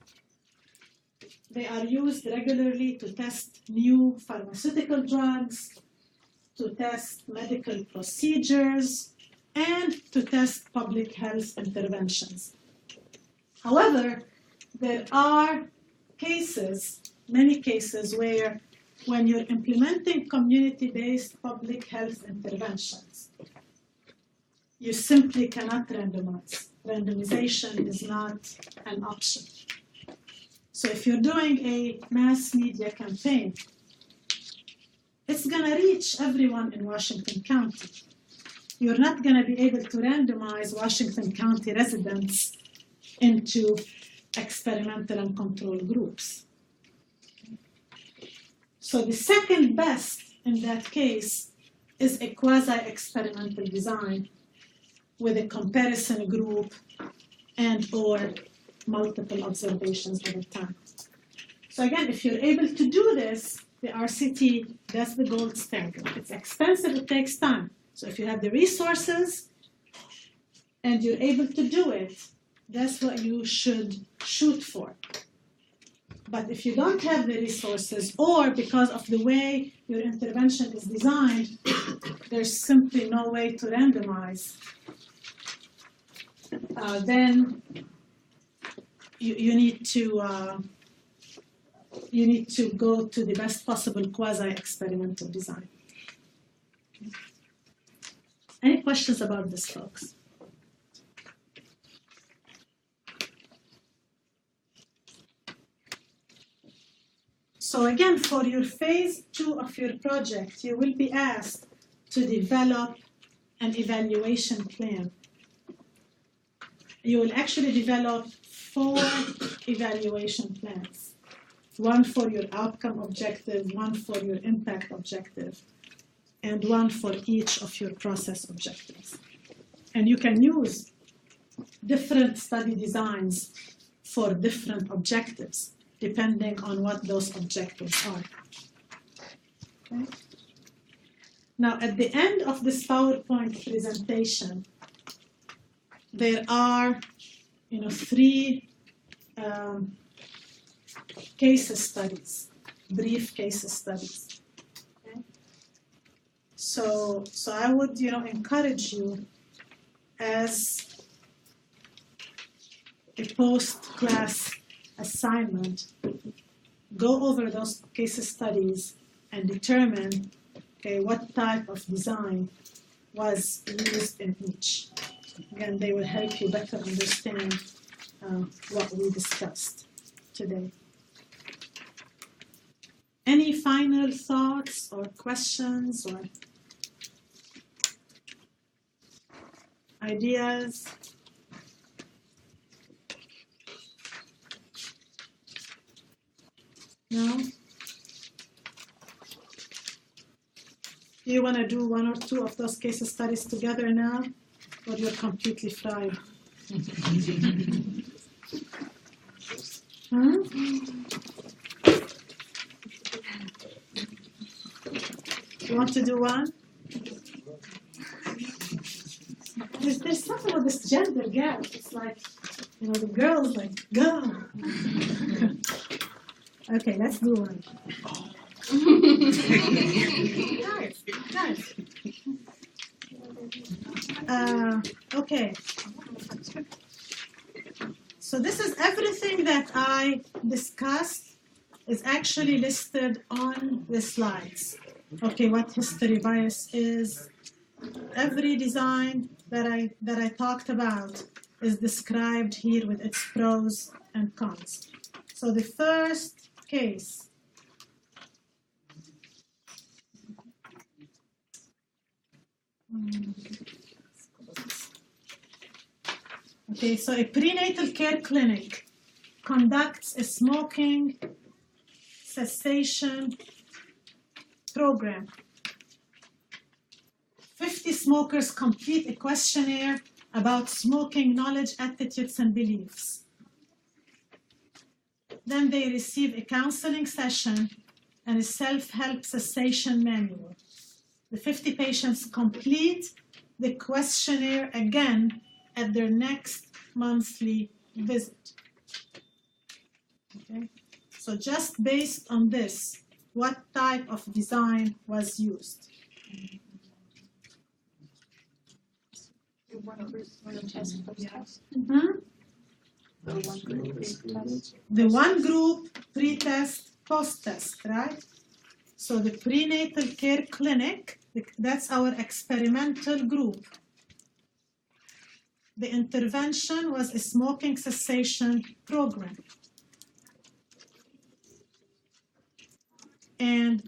They are used regularly to test new pharmaceutical drugs, to test medical procedures, and to test public health interventions. However, there are cases, many cases, where when you're implementing community-based public health interventions, you simply cannot randomize. Randomization is not an option. So if you're doing a mass media campaign, it's going to reach everyone in Washington County. You're not going to be able to randomize Washington County residents into experimental and control groups. So the second best in that case is a quasi-experimental design with a comparison group and or multiple observations at a time. So again, if you're able to do this, the RCT, that's the gold standard. It's expensive, it takes time. So if you have the resources and you're able to do it, that's what you should shoot for. But if you don't have the resources, or because of the way your intervention is designed, there's simply no way to randomize, then you need to go to the best possible quasi-experimental design. Any questions about this, folks? So again, for your phase 2 of your project, you will be asked to develop an evaluation plan. You will actually develop 4 evaluation plans. One for your outcome objective, one for your impact objective, and one for each of your process objectives. And you can use different study designs for different objectives, depending on what those objectives are. Okay. Now, at the end of this PowerPoint presentation, there are, 3 case studies, brief case studies. Okay. So I would, encourage you as a post-class assignment, go over those case studies and determine, what type of design was used in each. Again, they will help you better understand what we discussed today. Any final thoughts or questions or ideas? No? Do you want to do 1 or 2 of those case studies together now? Or you're completely fried? Huh? You want to do one? There's something with this gender gap. It's like, the girls like, go. Okay, let's do one. Nice. Okay. So this is everything that I discussed is actually listed on the slides. Okay, what history bias is. Every design that I talked about is described here with its pros and cons. So the first case. Okay, so a prenatal care clinic conducts a smoking cessation program. 50 smokers complete a questionnaire about smoking knowledge, attitudes, and beliefs. Then they receive a counseling session and a self-help cessation manual. The 50 patients complete the questionnaire again at their next monthly visit. Okay? So just based on this, what type of design was used? The one group pre-test, post-test, right? So the prenatal care clinic, that's our experimental group. The intervention was a smoking cessation program. And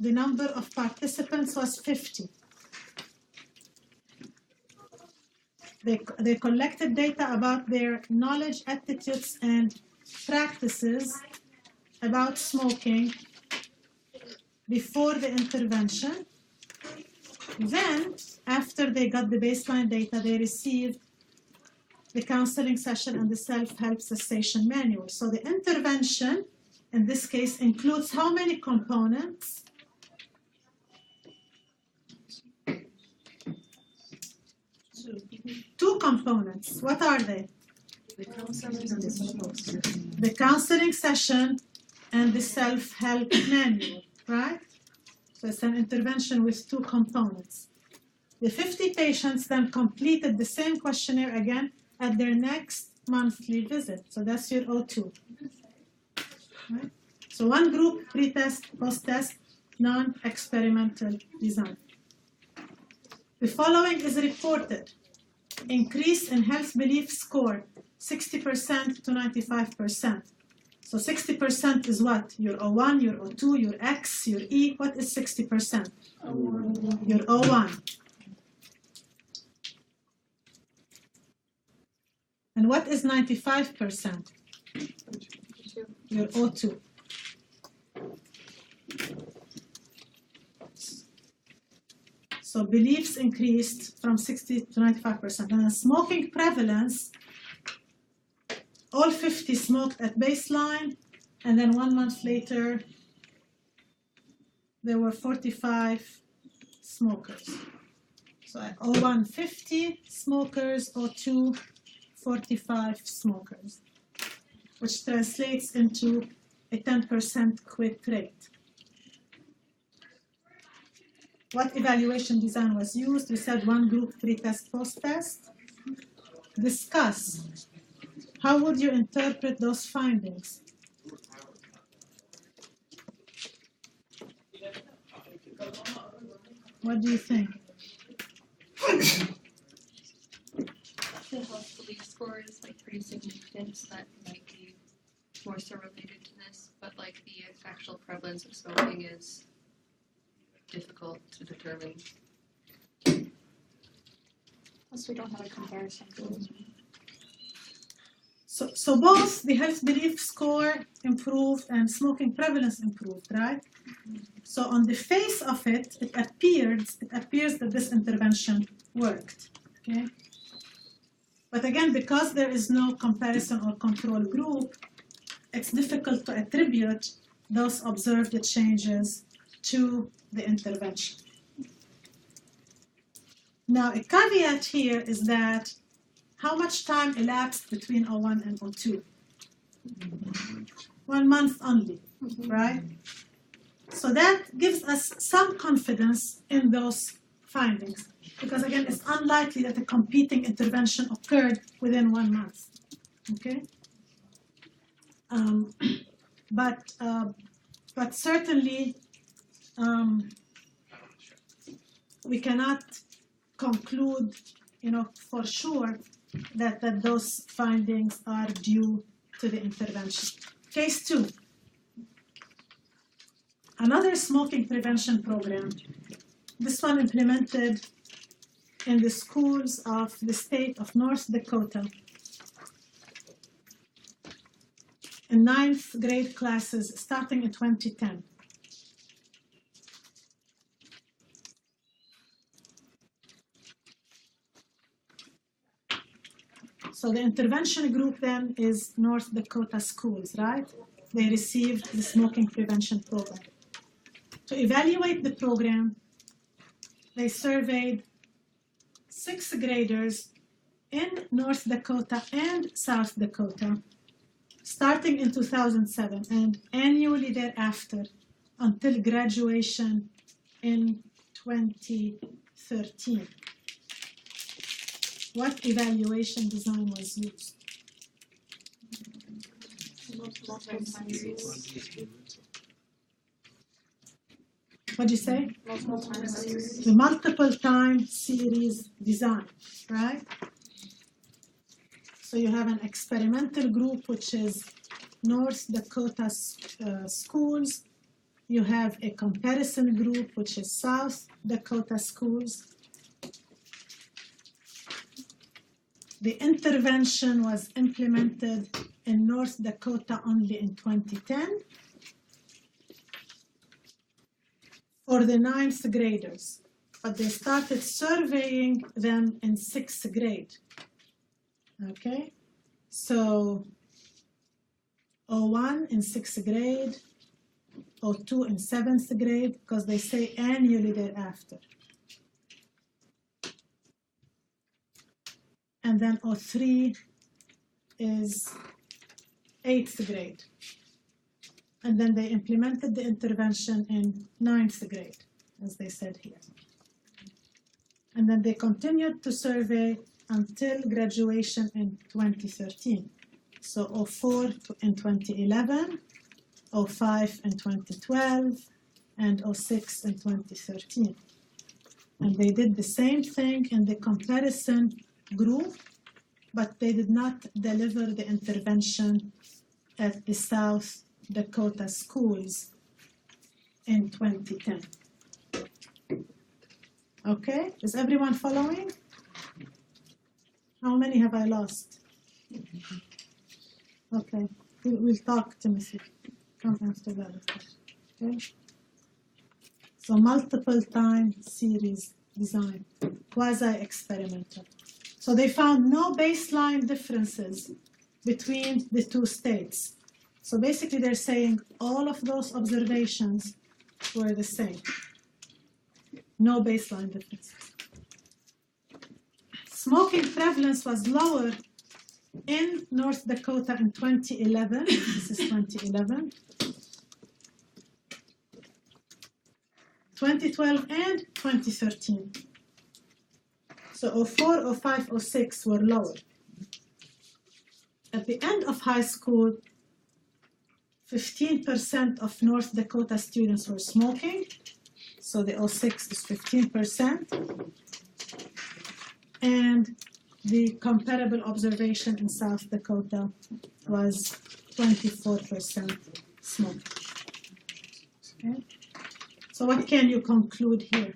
the number of participants was 50. They collected data about their knowledge, attitudes, and practices about smoking before the intervention. Then, after they got the baseline data, they received the counseling session and the self-help cessation manual. So the intervention, in this case, includes how many components? 2 components. What are they? The counselors and the supports. The counseling session and the self-help manual, right? So it's an intervention with two components. The 50 patients then completed the same questionnaire again at their next monthly visit. So that's your O2. Right? So one group, pre-test, post-test, non-experimental design. The following is reported. Increase in health belief score, 60% to 95%. So 60% is what? Your O1, your O2, your X, your E. What is 60%? Your O1. And what is 95%? Your O2. So beliefs increased from 60 to 95%. And the smoking prevalence, all 50 smoked at baseline, and then 1 month later, there were 45 smokers. So at O1, 50 smokers, O2, 45 smokers, which translates into a 10% quit rate. What evaluation design was used? We said one group, pre-test, post-test. Discuss. How would you interpret those findings? What do you think? The health belief score is like pretty significant, so that might be more so related to this, but like the actual prevalence of smoking is difficult to determine. Plus, we don't have a comparison group. So both the health belief score improved and smoking prevalence improved, right? So on the face of it, it appears that this intervention worked, okay? But again, because there is no comparison or control group, it's difficult to attribute those observed changes to the intervention. Now, a caveat here is that how much time elapsed between O1 and O2? 1 month only, right? So that gives us some confidence in those findings, because again, it's unlikely that a competing intervention occurred within 1 month, okay? But certainly, we cannot conclude, for sure that those findings are due to the intervention. Case 2. Another smoking prevention program. This one implemented in the schools of the state of North Dakota. In 9th grade classes starting in 2010. So the intervention group then is North Dakota schools, right? They received the smoking prevention program. To evaluate the program, they surveyed 6th graders in North Dakota and South Dakota, starting in 2007 and annually thereafter until graduation in 2013. What evaluation design was used? Multiple time series. What'd you say? Multiple time series. The multiple time series design, right? So you have an experimental group, which is North Dakota schools. You have a comparison group, which is South Dakota schools. The intervention was implemented in North Dakota only in 2010 for the 9th graders, but they started surveying them in 6th grade. Okay, so O1 in 6th grade, O2 in 7th grade, because they say annually thereafter. And then O3 is 8th grade. And then they implemented the intervention in 9th grade, as they said here. And then they continued to survey until graduation in 2013. So 04 in 2011, 05 in 2012, and 06 in 2013. And they did the same thing in the comparison group, but they did not deliver the intervention at the South Dakota schools in 2010. Okay, is everyone following? How many have I lost? Okay, we'll talk, Timothy. Come after that. Okay. So multiple time series design, quasi-experimental. So they found no baseline differences between the two states. So basically they're saying all of those observations were the same. No baseline differences. Smoking prevalence was lower in North Dakota in 2011. This is 2011. 2012 and 2013. So 04, 05, 06 were lower. At the end of high school, 15% of North Dakota students were smoking. So the 06 is 15%. And the comparable observation in South Dakota was 24% smoking. Okay. So what can you conclude here?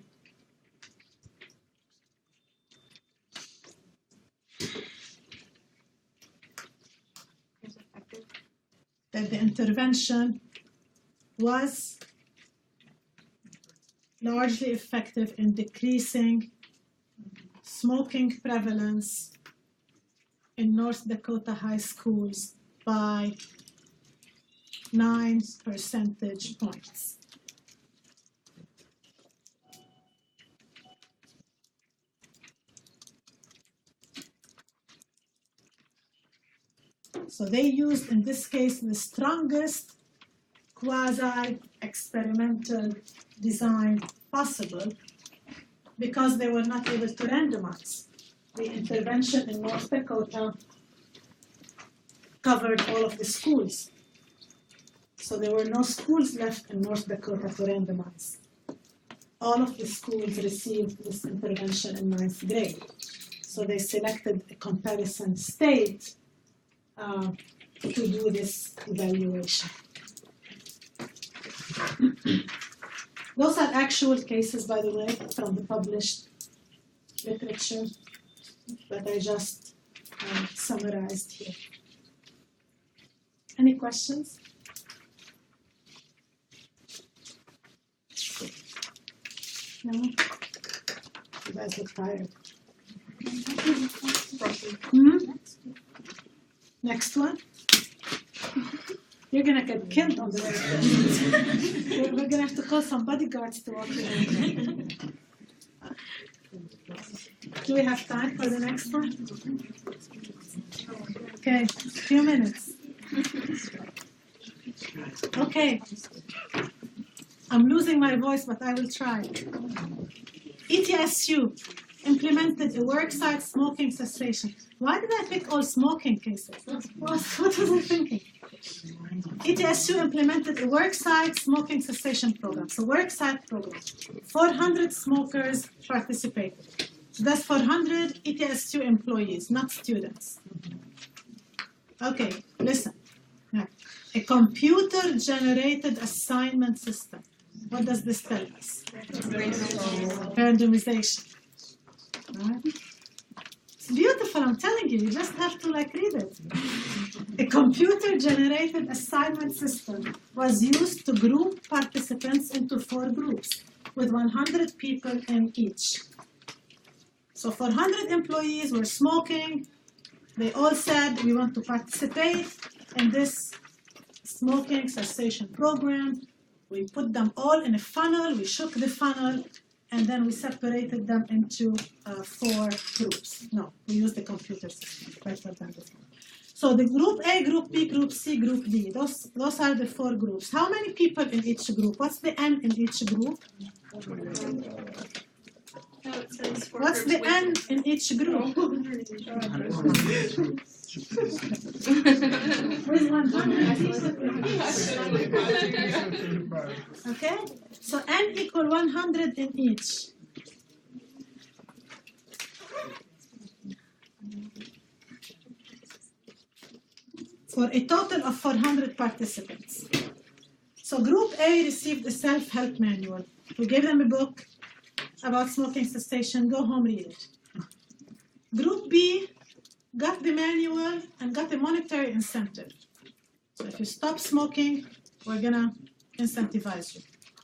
Is effective. That the intervention was largely effective in decreasing smoking prevalence in North Dakota high schools by 9 percentage points. So they used, in this case, the strongest quasi-experimental design possible because they were not able to randomize. The intervention in North Dakota covered all of the schools. So there were no schools left in North Dakota to randomize. All of the schools received this intervention in 9th grade. So they selected a comparison state to do this evaluation. Those are actual cases, by the way, from the published literature that I just summarized here. Any questions? No? You guys look tired. Next one. You're gonna get killed on the next one. We're gonna have to call some bodyguards to walk in. Do we have time for the next one? Okay, a few minutes. Okay. I'm losing my voice, but I will try. ETSU implemented a worksite smoking cessation. Why did I pick all smoking cases? What was I thinking? ETSU implemented a worksite smoking cessation program. So worksite program. 400 smokers participated. So that's 400 ETSU employees, not students. Okay, listen. Now, a computer-generated assignment system. What does this tell us? Randomization. Right? It's beautiful, I'm telling you. You just have to read it. A computer-generated assignment system was used to group participants into 4 groups with 100 people in each. So 400 employees were smoking. They all said, we want to participate in this smoking cessation program. We put them all in a funnel, we shook the funnel, and then we separated them into 4 groups. No, we used the computer system rather than the funnel. So the group A, group B, group C, group D, those are the 4 groups. How many people in each group? What's the N in each group? No, it says for What's the groups N in each group? Where's 100? Okay, so N equal 100 in each. For a total of 400 participants. So group A received a self-help manual. We gave them a book about smoking cessation, go home, read it. Group B got the manual and got a monetary incentive. So if you stop smoking, we're gonna incentivize you.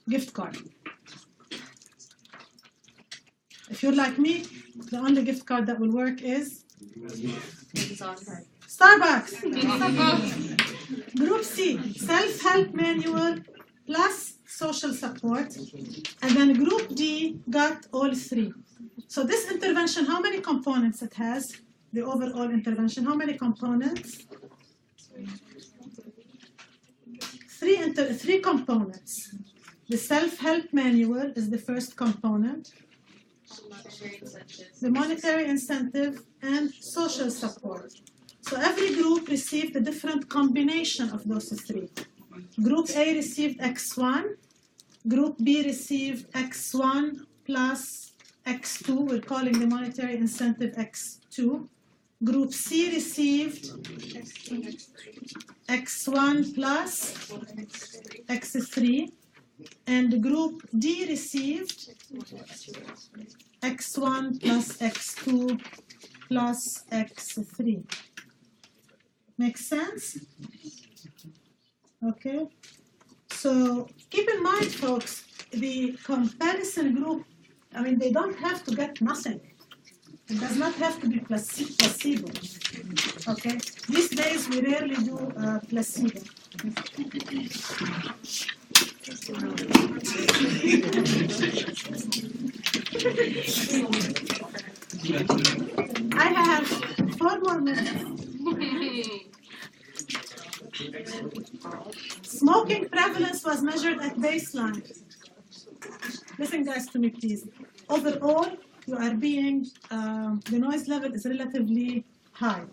Gift card. If you're like me, the only gift card that will work is Starbucks. Group C, self-help manual plus social support. And then group D got all 3. So this intervention, how many components it has? The overall intervention, how many components? 3 components. The self-help manual is the first component. The monetary incentive and social support. So every group received a different combination of those 3. Group A received X1, Group B received X1 plus X2, we're calling the monetary incentive X2. Group C received X1 plus X3, and Group D received X1 plus X2 plus X3. Make sense? Okay. So keep in mind, folks, the comparison group, I mean, they don't have to get nothing. It does not have to be placebo. Okay? These days, we rarely do placebo. I have 4 more minutes. Smoking prevalence was measured at baseline. Listen, guys, to me, please. Overall, you are being, the noise level is relatively high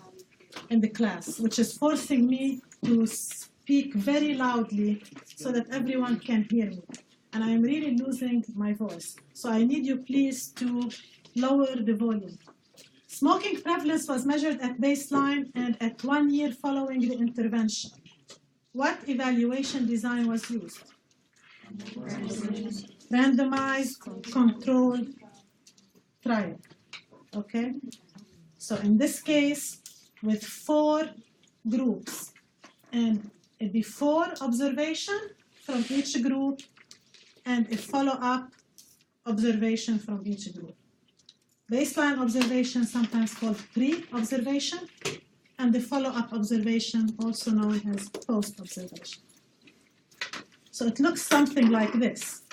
in the class, which is forcing me to speak very loudly so that everyone can hear me. And I am really losing my voice. So I need you, please, to lower the volume. Smoking prevalence was measured at baseline and at 1 year following the intervention. What evaluation design was used? Randomized, controlled trial. Okay? So in this case, with 4 groups and a before observation from each group and a follow-up observation from each group. Baseline observation, sometimes called pre-observation, and the follow-up observation, also known as post-observation. So it looks something like this.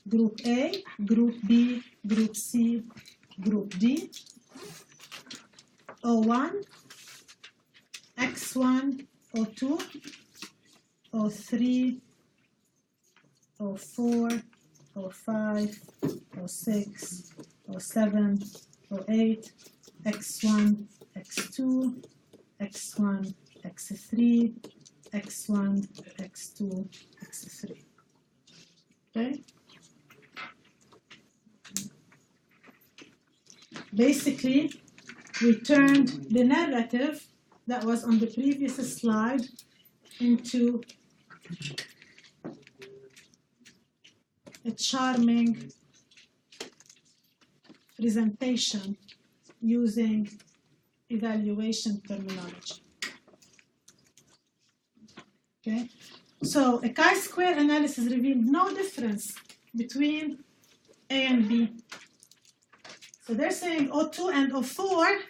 Group A, Group B, Group C, Group D. O1, X1, O2, O3, O4, O5, O6, O7, O8, X1, X2, X1, X3, X1, X2, X3. Okay? Basically, we turned the narrative that was on the previous slide into a charming presentation using evaluation terminology. Okay, so a chi-square analysis revealed no difference between A and B. So they're saying O2 and O4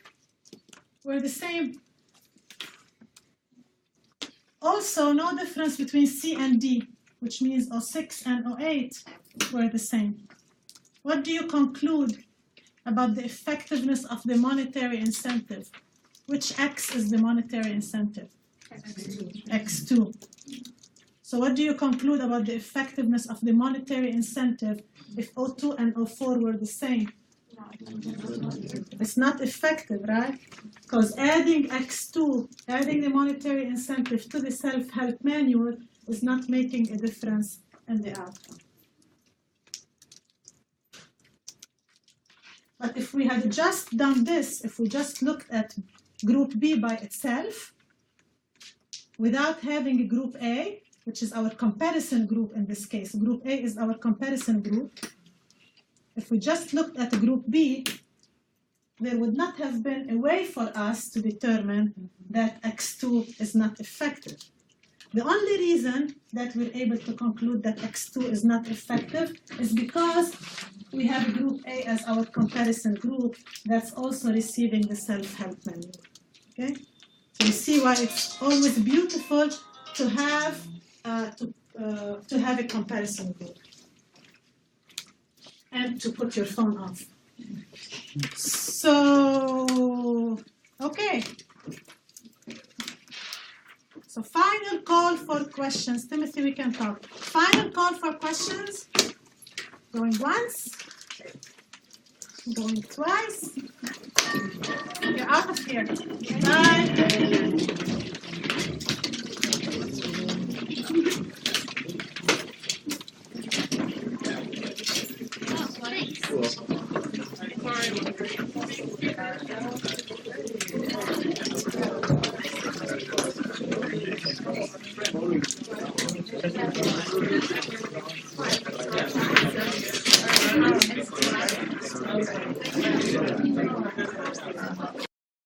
were the same. Also, no difference between C and D, which means O6 and O8 were the same. What do you conclude about the effectiveness of the monetary incentive? which X is the monetary incentive? X2. So what do you conclude about the effectiveness of the monetary incentive if O2 and O4 were the same? It's not effective, right? Because adding X2, adding the monetary incentive to the self-help manual is not making a difference in the outcome. But if we had just done this, if we just looked at group B by itself, without having a group A, which is our comparison group in this case, group A is our comparison group. If we just looked at group B, there would not have been a way for us to determine that X2 is not effective. The only reason that we're able to conclude that X2 is not effective is because we have a group A as our comparison group that's also receiving the self-help manual. Okay? So you see why it's always beautiful to have a comparison group and to put your phone off. So, okay. So final call for questions. Timothy, we can talk. Final call for questions. Going once. Going twice. You're out of here. Bye.